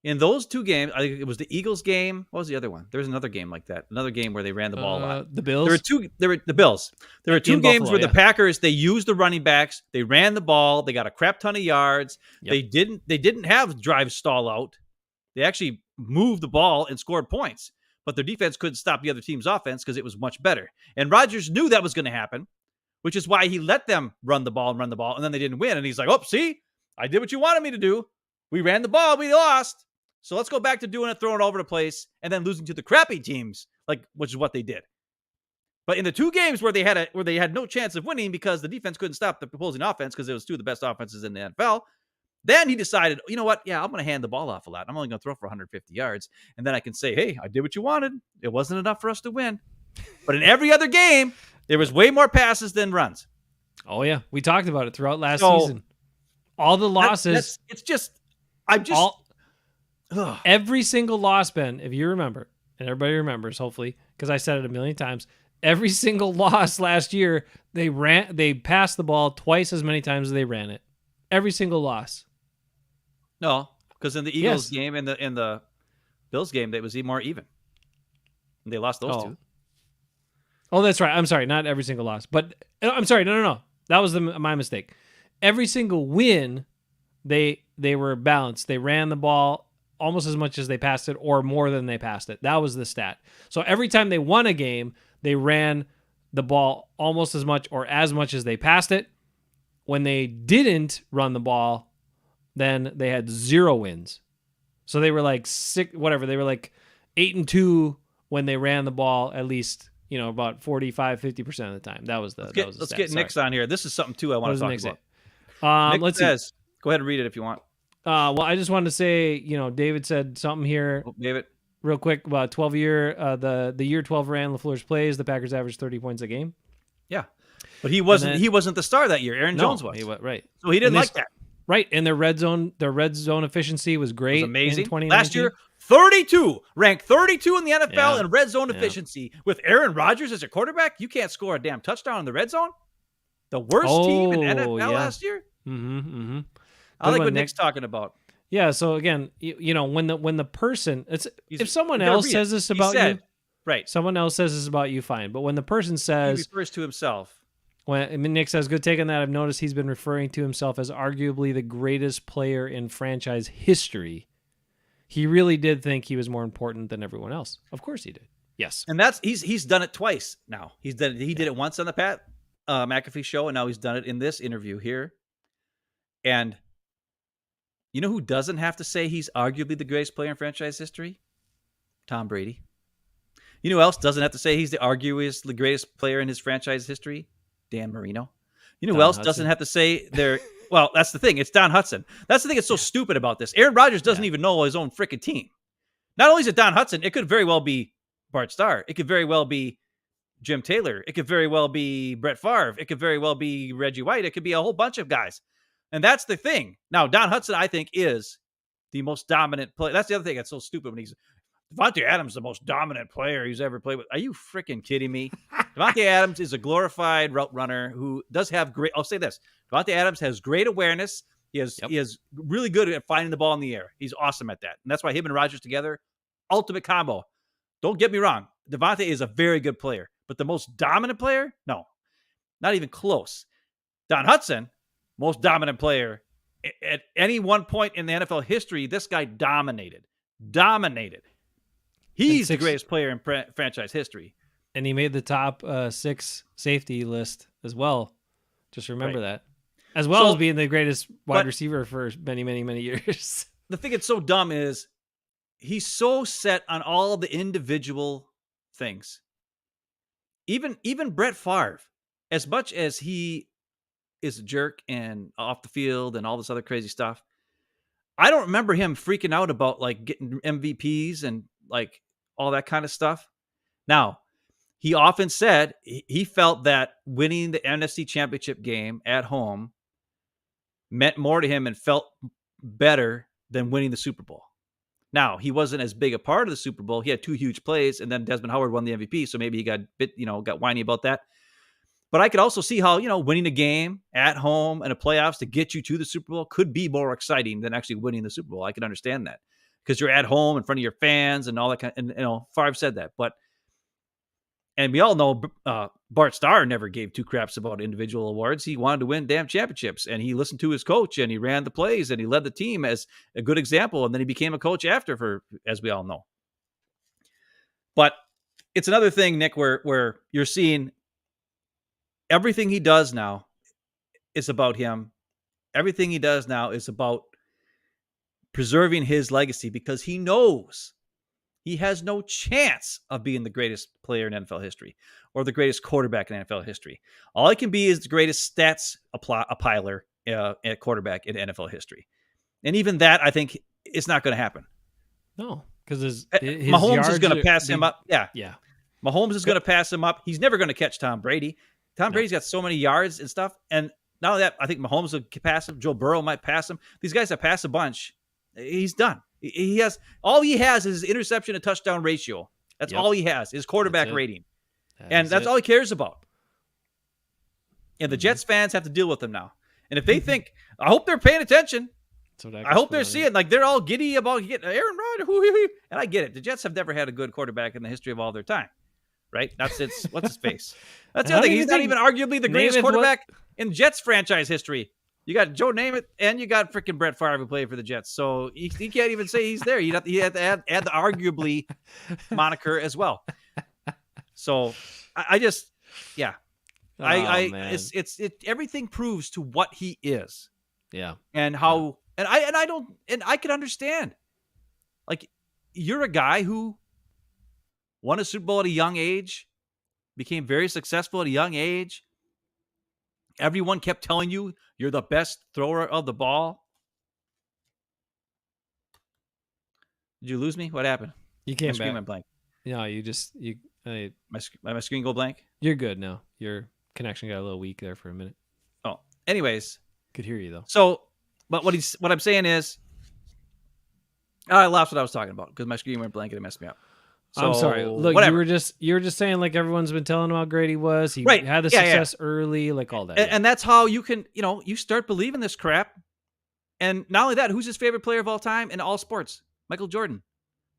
In those 2 games, I think it was the Eagles game. What was the other one? There was another game like that. Another game where they ran the ball a lot. The Bills? There were the Bills. There were 2 games Buffalo, where the Packers, they used the running backs. They ran the ball. They got a crap ton of yards. Yep. They didn't have drive stall out. They actually moved the ball and scored points. But their defense couldn't stop the other team's offense because it was much better. And Rodgers knew that was going to happen, which is why he let them run the ball, and then they didn't win. And he's like, oh, see, I did what you wanted me to do. We ran the ball. We lost. So let's go back to doing it, throwing it all over the place, and then losing to the crappy teams, which is what they did. But in the 2 games where they had no chance of winning because the defense couldn't stop the opposing offense because it was 2 of the best offenses in the NFL, then he decided, you know what? Yeah, I'm going to hand the ball off a lot. I'm only going to throw for 150 yards, and then I can say, hey, I did what you wanted. It wasn't enough for us to win. But in every other game, there was way more passes than runs. Oh yeah, we talked about it throughout last season. All the losses. Every single loss, Ben, if you remember, and everybody remembers, hopefully, because I said it a million times, every single loss last year, they passed the ball twice as many times as they ran it. Every single loss. No, because in the Eagles game and the Bills game, it was more even. And they lost those 2. Oh, that's right. I'm sorry, not every single loss, but I'm sorry. No. That was my mistake. Every single win, they were balanced. They ran the ball almost as much as they passed it, or more than they passed it. That was the stat. So every time they won a game, they ran the ball almost as much or as much as they passed it. When they didn't run the ball, then they had 0 wins. So they were like 8-2 when they ran the ball, at least, about 45-50% of the time. That was the Let's get Nick's on here. This is something too I want to talk about. Nick says, go ahead and read it if you want. Well, I just wanted to say, David said something here. David, real quick about 12-year. The year 12 ran LaFleur's plays. The Packers averaged 30 points a game. Yeah, but he wasn't. He wasn't the star that year. Aaron Jones was. Right. So he didn't like that. Right, and their red zone efficiency was great. It was amazing. In 2019. Last year, 32, ranked 32 in the NFL in red zone efficiency. With Aaron Rodgers as a quarterback, you can't score a damn touchdown in the red zone. The worst team in NFL last year. Mm-hmm. I like what Nick's talking about. Yeah. So again, when the person, if someone else says this about you, right? Someone else says this about you, fine. But when the person says, he refers to himself. When Nick says, good take on that, I've noticed he's been referring to himself as arguably the greatest player in franchise history. He really did think he was more important than everyone else. Of course he did. Yes. And he's done it twice now. He did it once on the Pat McAfee show, and now he's done it in this interview here. And you know who doesn't have to say he's arguably the greatest player in franchise history? Tom Brady. You know who else doesn't have to say he's arguably the greatest player in his franchise history? Dan Marino. You know who else doesn't have to say they're... Well, that's the thing. It's Don Hudson. That's the thing that's so stupid about this. Aaron Rodgers doesn't even know his own freaking team. Not only is it Don Hudson, it could very well be Bart Starr. It could very well be Jim Taylor. It could very well be Brett Favre. It could very well be Reggie White. It could be a whole bunch of guys. And that's the thing. Now, Don Hudson, I think, is the most dominant player. That's the other thing that's so stupid when he's... Devontae Adams, the most dominant player he's ever played with. Are you freaking kidding me? Devontae Adams is a glorified route runner who does have great... I'll say this. Devontae Adams has great awareness. He is really good at finding the ball in the air. He's awesome at that. And that's why him and Rodgers together, ultimate combo. Don't get me wrong. Devontae is a very good player. But the most dominant player? No. Not even close. Don Hudson, most dominant player. At any one point in the NFL history, this guy dominated. He's the greatest player in franchise history. And he made the top 6 safety list as well. Just remember that. As well as being the greatest wide receiver for many, many, many years. The thing that's so dumb is he's so set on all the individual things. Even Brett Favre, as much as he is a jerk and off the field and all this other crazy stuff, I don't remember him freaking out about like getting MVPs and like all that kind of stuff. Now, he often said he felt that winning the NFC Championship game at home meant more to him and felt better than winning the Super Bowl. Now, he wasn't as big a part of the Super Bowl. He had 2 huge plays, and then Desmond Howard won the MVP, so maybe he got whiny about that. But I could also see how, winning a game at home and a playoffs to get you to the Super Bowl could be more exciting than actually winning the Super Bowl. I can understand that because you're at home in front of your fans and all that and Favre said that. And we all know Bart Starr never gave 2 craps about individual awards. He wanted to win damn championships, and he listened to his coach, and he ran the plays, and he led the team as a good example, and then he became a coach after, as we all know. But it's another thing, Nick, where you're seeing everything he does now is about him. Everything he does now is about preserving his legacy because he knows he has no chance of being the greatest player in NFL history or the greatest quarterback in NFL history. All he can be is the greatest stats appiler at quarterback in NFL history. And even that, I think, is not going to happen. No, because his Mahomes is going to pass him up. Yeah. Mahomes is going to pass him up. He's never going to catch Tom Brady. Tom Brady's got so many yards and stuff. And not only that, I think Mahomes will pass him. Joe Burrow might pass him. These guys that pass a bunch, he's done. All he has is his interception to touchdown ratio. That's all he has, his quarterback rating. That's all he cares about. And the Jets fans have to deal with him now. And if they think, I hope they're paying attention. I hope they're seeing, like, they're all giddy about getting Aaron Rodgers. And I get it. The Jets have never had a good quarterback in the history of all their time. Right? What's his face? That's the other thing. He's not even arguably the greatest quarterback in Jets franchise history. You got Joe Namath and you got freaking Brett Favre who played for the Jets. So you can't even say he's there. You have to add the arguably moniker as well. So I just, yeah. It's everything proves to what he is. Yeah. And how, and I can understand. Like, you're a guy who won a Super Bowl at a young age, became very successful at a young age. Everyone kept telling you you're the best thrower of the ball. Did you lose me? What happened? You came my back. Screen went blank. No, My screen go blank? You're good now. Your connection got a little weak there for a minute. Oh, anyways. Could hear you though. So, but what I'm saying is, I lost what I was talking about because my screen went blank and it messed me up. So, I'm sorry. Look, whatever. you were just saying, like, everyone's been telling him how great he was. He Right. had the Yeah, success early, like all that. And that's how you can, you start believing this crap. And not only that, who's his favorite player of all time in all sports? Michael Jordan.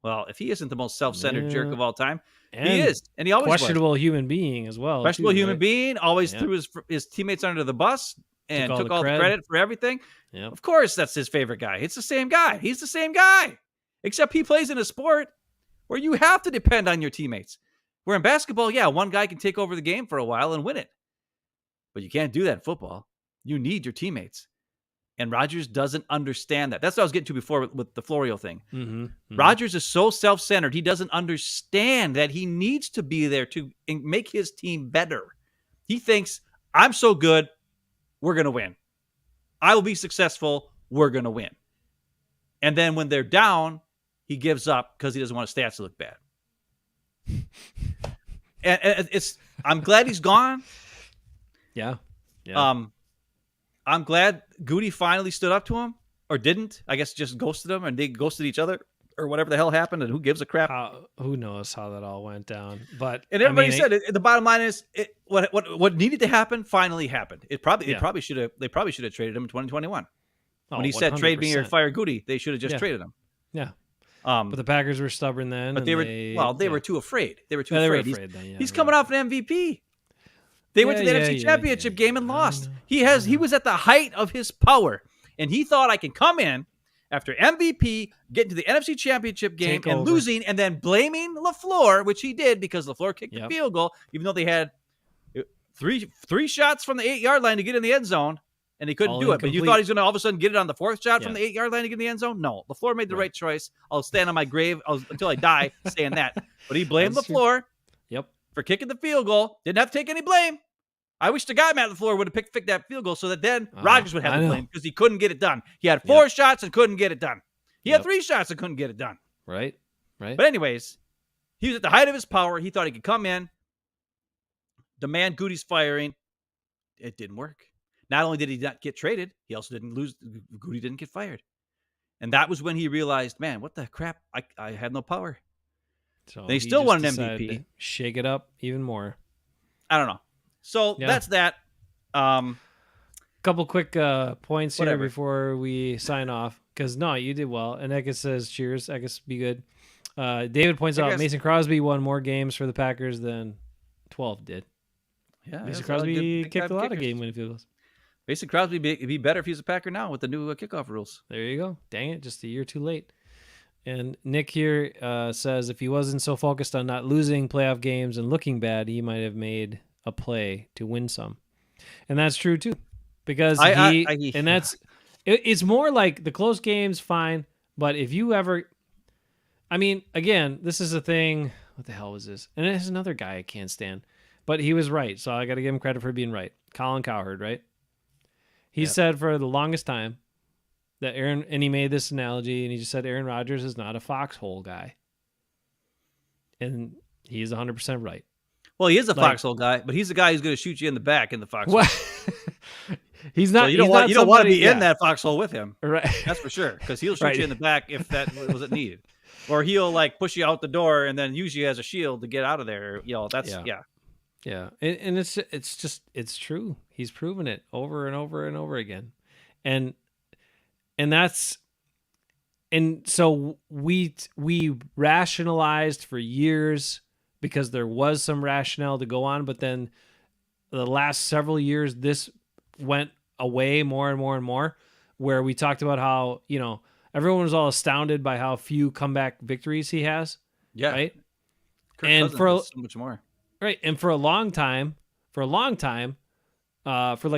Well, if he isn't the most self-centered jerk of all time, he is. And he always questionable was. Human being as well. Questionable too, human right? being, always threw his teammates under the bus and took all the credit for everything. Yep. Of course, that's his favorite guy. It's the same guy. He's the same guy. Except he plays in a sport where you have to depend on your teammates. Where in basketball, one guy can take over the game for a while and win it. But you can't do that in football. You need your teammates. And Rodgers doesn't understand that. That's what I was getting to before with the Florio thing. Mm-hmm. Rodgers is so self-centered. He doesn't understand that he needs to be there to make his team better. He thinks, I'm so good, we're going to win. I will be successful, we're going to win. And then when they're down, he gives up because he doesn't want his stats to look bad. And I'm glad he's gone. Yeah. I'm glad Goody finally stood up to him, or didn't. I guess just ghosted him, and they ghosted each other, or whatever the hell happened, and who gives a crap? Who knows how that all went down? But everybody said the bottom line is what needed to happen finally happened. They probably should have traded him in 2021. When he said 100%. Trade me or fire Goody, they should have just traded him. Yeah. But the Packers were stubborn then. But they were too afraid. They were too afraid. He's coming off an MVP. They went to the NFC Championship game and lost. He was at the height of his power, and he thought, I can come in after MVP, get into the NFC Championship game and losing, and then blaming LaFleur, which he did because LaFleur kicked the field goal, even though they had three shots from the 8-yard line to get in the end zone. And he couldn't do it. But you thought he's going to all of a sudden get it on the 4th shot from the 8-yard line to get in the end zone? No. LaFleur made the right choice. I'll stand on my grave until I die saying that. But he blamed LaFleur for kicking the field goal. Didn't have to take any blame. I wish the guy, Matt LaFleur, would have picked that field goal so that then Rodgers would have the blame because he couldn't get it done. He had 4 shots and couldn't get it done. He had 3 shots and couldn't get it done. Right. But anyways, He was at the height of his power. He thought he could come in, demand Goody's firing. It didn't work. Not only did he not get traded, he also didn't lose. Goody didn't get fired. And that was when he realized, man, what the crap? I had no power. So they still won an MVP. To shake it up even more. I don't know. So that's that. Couple quick points here before we sign off. Because no, you did well. And Ekis says, cheers. Ekis, be good. David points out Mason Crosby won more games for the Packers than 12 did. Yeah, Mason Crosby kicked a lot of game-winning field goals. Mason Crosby would be better if he's a Packer now with the new kickoff rules. There you go. Dang it, just a year too late. And Nick here says if he wasn't so focused on not losing playoff games and looking bad, he might have made a play to win some. And that's true too. Because it's more like the close games, fine. But if you ever, I mean, again, this is a thing. What the hell was this? And there's another guy I can't stand. But he was right, so I got to give him credit for being right. Colin Cowherd, right? He said for the longest time that and he made this analogy, and he just said Aaron Rodgers is not a foxhole guy. And he's 100% right. Well, he is a foxhole guy, but he's the guy who's going to shoot you in the back in the foxhole. He's not. So you don't want to be in that foxhole with him, right? That's for sure, because he'll shoot you in the back if that wasn't needed, or he'll like push you out the door and then use you as a shield to get out of there. That's Yeah, and it's true. He's proven it over and over and over again, and so we rationalized for years because there was some rationale to go on, but then the last several years this went away more and more and more, where we talked about how everyone was all astounded by how few comeback victories he has. Yeah, right. Kirk and for so much more. Right, and for a long time, for like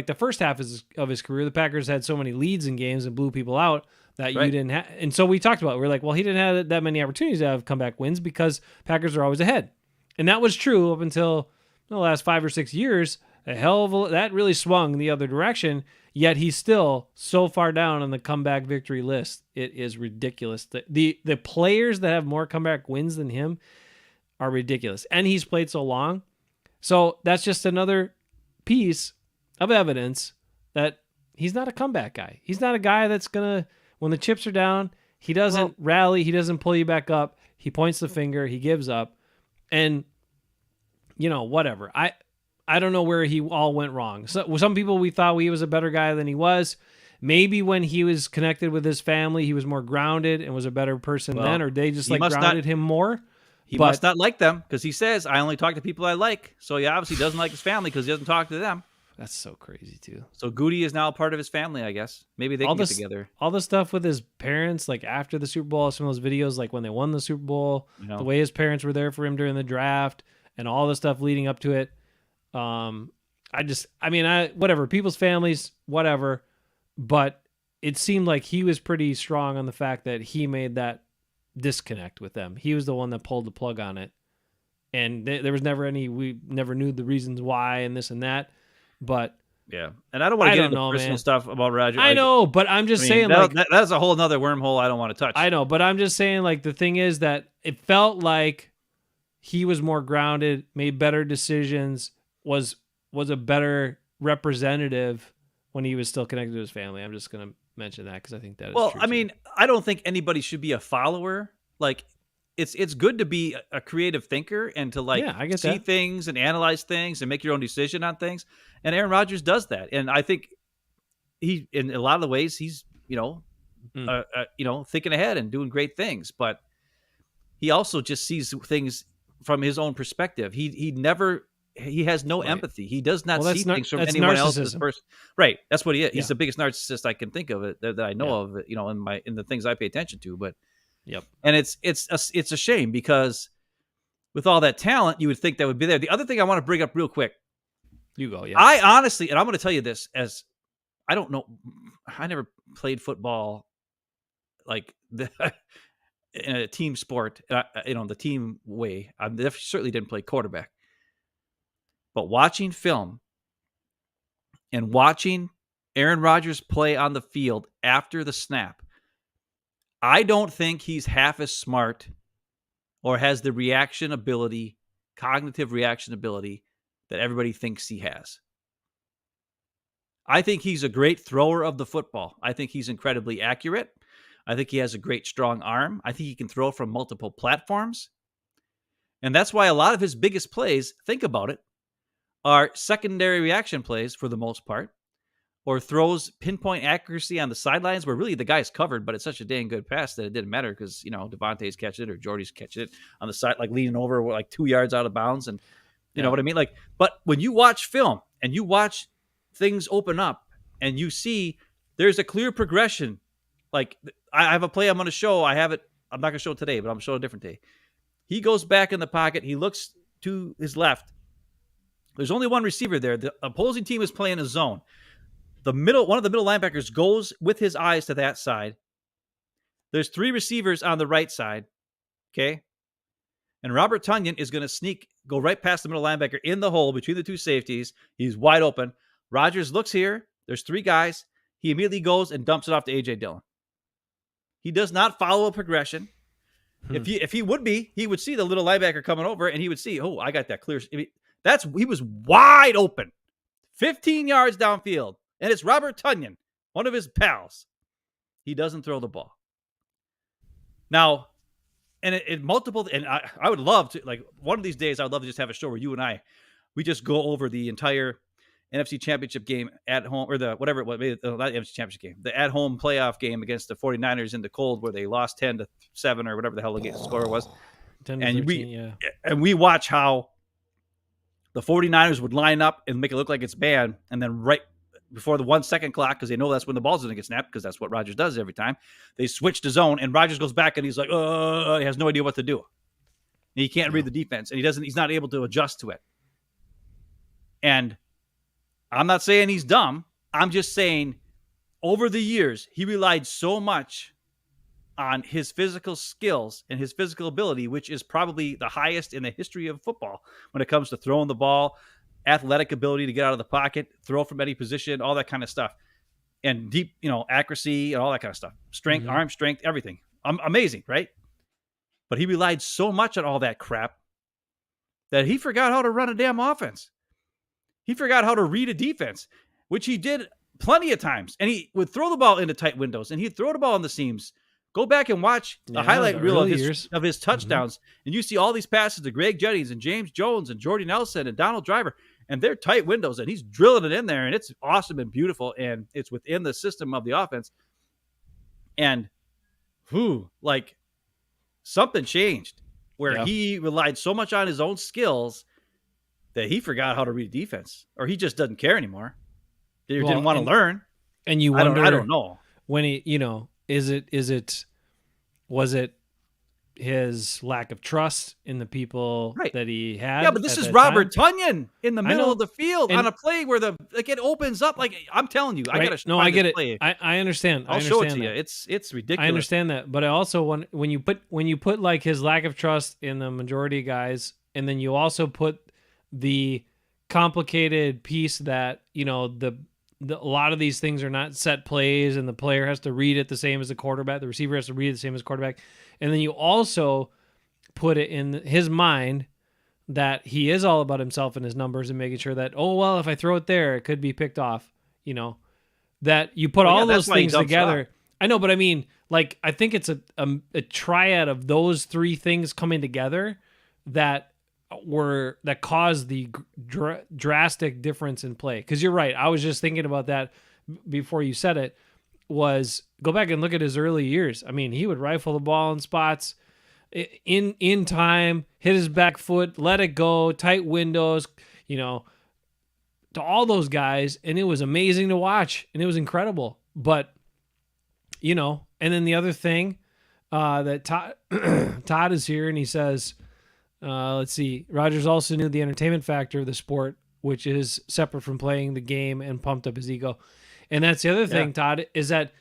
the first half of his career, the Packers had so many leads in games and blew people out that you didn't have. And so we talked about it. We're like, well, he didn't have that many opportunities to have comeback wins because Packers are always ahead. And that was true up until the last 5 or 6 years. That really swung the other direction, yet he's still so far down on the comeback victory list. It is ridiculous. The players that have more comeback wins than him are ridiculous. And he's played so long. So that's just another piece of evidence that he's not a comeback guy. He's not a guy that's going to, when the chips are down, he doesn't rally. He doesn't pull you back up. He points the finger. He gives up. And, whatever. I don't know where he all went wrong. So some people, we thought he was a better guy than he was. Maybe when he was connected with his family, he was more grounded and was a better person then, or they just grounded him more. He must not like them because he says, I only talk to people I like. So he obviously doesn't like his family because he doesn't talk to them. That's so crazy, too. So Goody is now a part of his family, I guess. Maybe they can get together. All the stuff with his parents, like after the Super Bowl, some of those videos, like when they won the Super Bowl, the way his parents were there for him during the draft, and all the stuff leading up to it. Whatever, people's families, whatever. But it seemed like he was pretty strong on the fact that he made that disconnect with them. He was the one that pulled the plug on it, and there was we never knew the reasons why and this and that. But yeah, and I don't want to get into personal stuff about Rodgers. I know, but I'm just saying that's a whole nother wormhole I don't want to touch. I know, but I'm just saying the thing is that it felt like he was more grounded, made better decisions, was a better representative when he was still connected to his family. I'm just going to mention that because I think that is true. I mean, I don't think anybody should be a follower. Like, it's good to be a creative thinker and to see things and analyze things and make your own decision on things. And Aaron Rodgers does that. And I think he, in a lot of the ways, he's, thinking ahead and doing great things. But he also just sees things from his own perspective. He has no empathy. He does not see things from anyone else's person. Right. That's what he is. He's the biggest narcissist I can think of that I know of, in the things I pay attention to. But and it's a shame because with all that talent, you would think that would be there. The other thing I want to bring up real quick. You go. Yeah. I honestly, and I'm going to tell you this as I don't know. I never played football in a team sport, the team way. I certainly didn't play quarterback. But watching film and watching Aaron Rodgers play on the field after the snap, I don't think he's half as smart or has the reaction ability, cognitive reaction ability that everybody thinks he has. I think he's a great thrower of the football. I think he's incredibly accurate. I think he has a great strong arm. I think he can throw from multiple platforms. And that's why a lot of his biggest plays, think about it, are secondary reaction plays for the most part, or throws pinpoint accuracy on the sidelines where really the guy's covered, but it's such a dang good pass that it didn't matter because, Devontae's catching it or Jordy's catching it on the side, like leaning over like 2 yards out of bounds. And you know what I mean? Like, but when you watch film and you watch things open up and you see there's a clear progression. Like, I have a play I'm going to show. I'm not going to show it today, but I'm going to show it a different day. He goes back in the pocket. He looks to his left. There's only one receiver there. The opposing team is playing a zone. One of the middle linebackers goes with his eyes to that side. There's 3 receivers on the right side. Okay. And Robert Tonyan is going to go right past the middle linebacker in the hole between the 2 safeties. He's wide open. Rodgers looks here. There's 3 guys. He immediately goes and dumps it off to A.J. Dillon. He does not follow a progression. If he would be, he would see the little linebacker coming over and he would see, oh, I got that clear. He was wide open, 15 yards downfield. And it's Robert Tonyan, one of his pals. He doesn't throw the ball. Now, and I would love to, like, one of these days, I would love to just have a show where you and we just go over the entire NFC Championship game at home, or the whatever it was, not the NFC Championship game, the at-home playoff game against the 49ers in the cold where they lost 10-7 or whatever the hell the score was. 10-13, and we watch how the 49ers would line up and make it look like it's bad, and then right before the 1 second clock, because they know that's when the ball's going to get snapped, because that's what Rodgers does every time, they switch to zone, and Rodgers goes back and he's like, he has no idea what to do. And he can't read the defense, and he's not able to adjust to it. And I'm not saying he's dumb. I'm just saying over the years, he relied so much on his physical skills and his physical ability, which is probably the highest in the history of football when it comes to throwing the ball, athletic ability to get out of the pocket, throw from any position, all that kind of stuff. And deep, accuracy and all that kind of stuff. Strength, arm strength, everything. Amazing, right? But he relied so much on all that crap that he forgot how to run a damn offense. He forgot how to read a defense, which he did plenty of times. And he would throw the ball into tight windows, and he'd throw the ball in the seams. Go back and watch a highlight reel of his touchdowns, and you see all these passes to Greg Jennings and James Jones and Jordy Nelson and Donald Driver, and they're tight windows, and he's drilling it in there, and it's awesome and beautiful, and it's within the system of the offense. And something changed where he relied so much on his own skills that he forgot how to read defense, or he just doesn't care anymore. He didn't want to learn. And you wonder, I don't know when he, was it his lack of trust in the people that he had? Yeah, but this is Robert Tonyan in the middle of the field on a play where it opens up. Like, I'm telling you, I got to. No, I get it. Play. I understand. I'll show it to you. It's ridiculous. I understand that, but I also when you put like his lack of trust in the majority of guys, and then you also put the complicated piece that a lot of these things are not set plays, and the player has to read it the same as the quarterback. The receiver has to read it the same as the quarterback. And then you also put it in his mind that he is all about himself and his numbers and making sure that, if I throw it there, it could be picked off. That you put all those things together. I know, but I mean, like, I think it's a triad of those 3 things coming together that caused the drastic difference in play. Because you're right. I was just thinking about that before you said it. Was go back and look at his early years. I mean, he would rifle the ball in spots in time, hit his back foot, let it go, tight windows, to all those guys, and it was amazing to watch, and it was incredible. But and then the other thing that Todd is here, and he says, let's see, Rodgers also knew the entertainment factor of the sport, which is separate from playing the game, and pumped up his ego. And that's the other thing, Todd, is that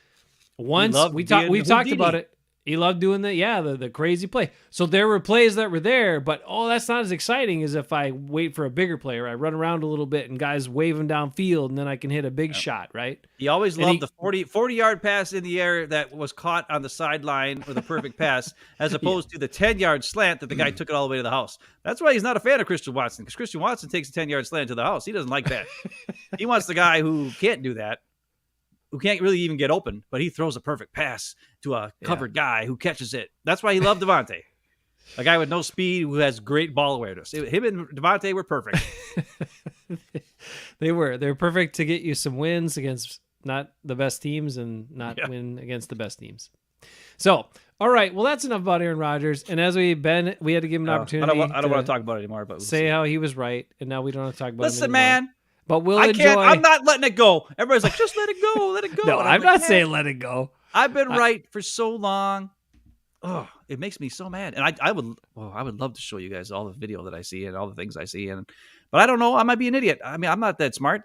once we've talked about it. He loved doing the crazy play. So there were plays that were there, but that's not as exciting as if I wait for a bigger play, or I run around a little bit and guys wave him downfield and then I can hit a big shot, right? He always loved the 40-yard pass in the air that was caught on the sideline with a perfect pass, as opposed to the 10-yard slant that the guy took it all the way to the house. That's why he's not a fan of Christian Watson, because Christian Watson takes a 10-yard slant to the house. He doesn't like that. He wants the guy who can't do that, who can't really even get open, but he throws a perfect pass to a covered guy who catches it. That's why he loved Devontae. A guy with no speed who has great ball awareness. Him and Devontae were perfect. They're perfect to get you some wins against not the best teams and not win against the best teams. So, all right. Well, that's enough about Aaron Rodgers. And as we had to give him an opportunity. I don't want to talk about it anymore. But say how he was right, and now we don't have to talk about it anymore. Listen, man. But I'm not letting it go. Everybody's like, just let it go, let it go. No, I'm not saying let it go. I've been right for so long. Oh, it makes me so mad. And I would love to show you guys all the video that I see and all the things I see. But I don't know. I might be an idiot. I mean, I'm not that smart.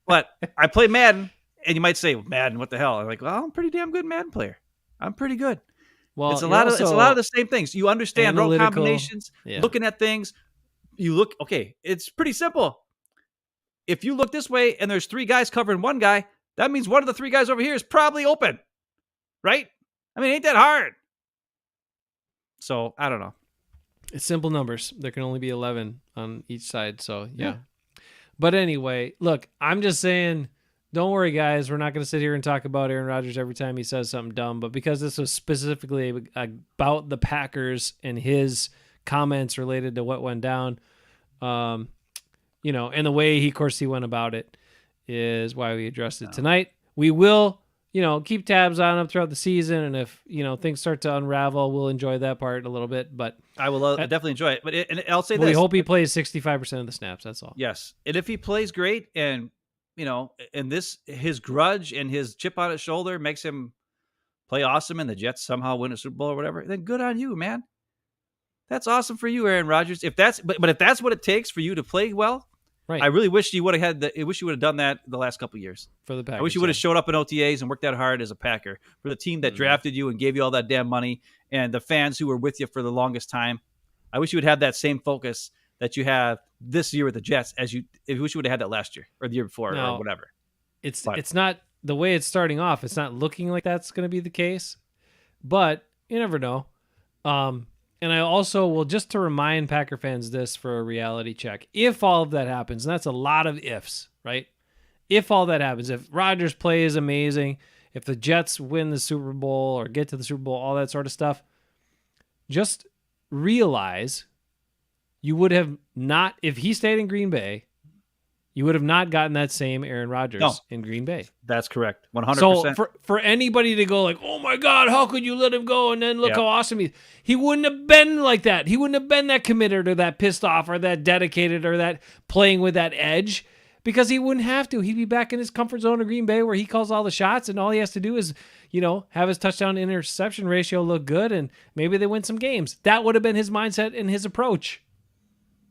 But I play Madden, and you might say, Madden, what the hell? I'm like, well, I'm a pretty damn good Madden player. I'm pretty good. Well, it's a lot of the same things. You understand route combinations, looking at things. You look, okay, it's pretty simple. If you look this way and there's 3 guys covering one guy, that means one of the 3 guys over here is probably open, right? I mean, ain't that hard? So, I don't know. It's simple numbers. There can only be 11 on each side, so yeah. But anyway, look, I'm just saying, don't worry, guys. We're not going to sit here and talk about Aaron Rodgers every time he says something dumb, but because this was specifically about the Packers and his comments related to what went down, and the way he went about it is why we addressed it tonight. We will, keep tabs on him throughout the season, and if things start to unravel, we'll enjoy that part a little bit. But I will definitely enjoy it. But I'll say this: we hope he plays 65% of the snaps. That's all. Yes, and if he plays great, and and his grudge and his chip on his shoulder makes him play awesome, and the Jets somehow win a Super Bowl or whatever, then good on you, man. That's awesome for you, Aaron Rodgers. If that's what it takes for you to play well, right? I really wish you would have done that the last couple of years for the Packers. I wish you would have showed up in OTAs and worked that hard as a Packer for the team that drafted you and gave you all that damn money, and the fans who were with you for the longest time. I wish you would have that same focus that you have this year with the Jets I wish you would have had that last year or the year before or whatever. It's not the way it's starting off. It's not looking like that's going to be the case, but you never know. And I also will, just to remind Packer fans this for a reality check, if all of that happens, and that's a lot of ifs, right? If all that happens, if Rodgers plays amazing, if the Jets win the Super Bowl or get to the Super Bowl, all that sort of stuff, just realize you would have not, if he stayed in Green Bay, you would have not gotten that same Aaron Rodgers in Green Bay. That's correct. 100%. So for anybody to go like, oh my God, how could you let him go? And then look how awesome he wouldn't have been like that. He wouldn't have been that committed or that pissed off or that dedicated or that playing with that edge, because he wouldn't have to. He'd be back in his comfort zone in Green Bay where he calls all the shots, and all he has to do is, have his touchdown interception ratio look good, and maybe they win some games. That would have been his mindset and his approach.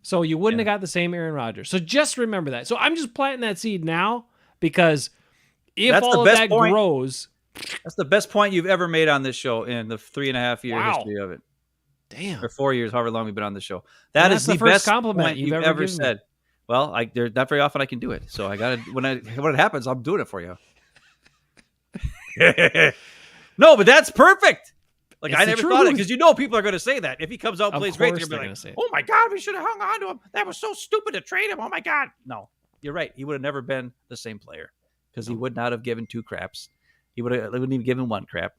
So you wouldn't have got the same Aaron Rodgers. So just remember that. So I'm just planting that seed now, because if all of that grows. That's the best point you've ever made on this show in the 3.5-year history of it. Damn. Or 4 years, however long we've been on the show. That is the first best compliment you've ever said. Well, there's not very often I can do it. So I got to, when it happens, I'm doing it for you. No, but that's perfect. Like, I never thought it, because people are going to say that. If he comes out and plays great, they're going to be like, oh my God, we should have hung on to him. That was so stupid to trade him. Oh my God. No, you're right. He would have never been the same player, because he would not have given 2 craps. He wouldn't even given 1 crap.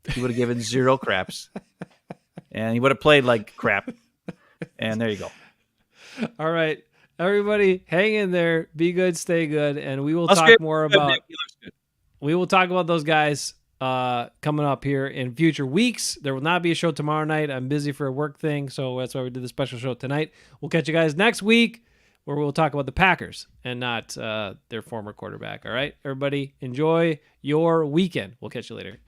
He would have given 0 craps. And he would have played like crap. And there you go. All right. Everybody, hang in there. Be good. Stay good. And we will talk more about. We will talk about those guys coming up here in future weeks. There will not be a show tomorrow night. I'm busy for a work thing, so that's why we did the special show tonight. We'll catch you guys next week, where we'll talk about the Packers and not their former quarterback. All right, everybody, enjoy your weekend. We'll catch you later.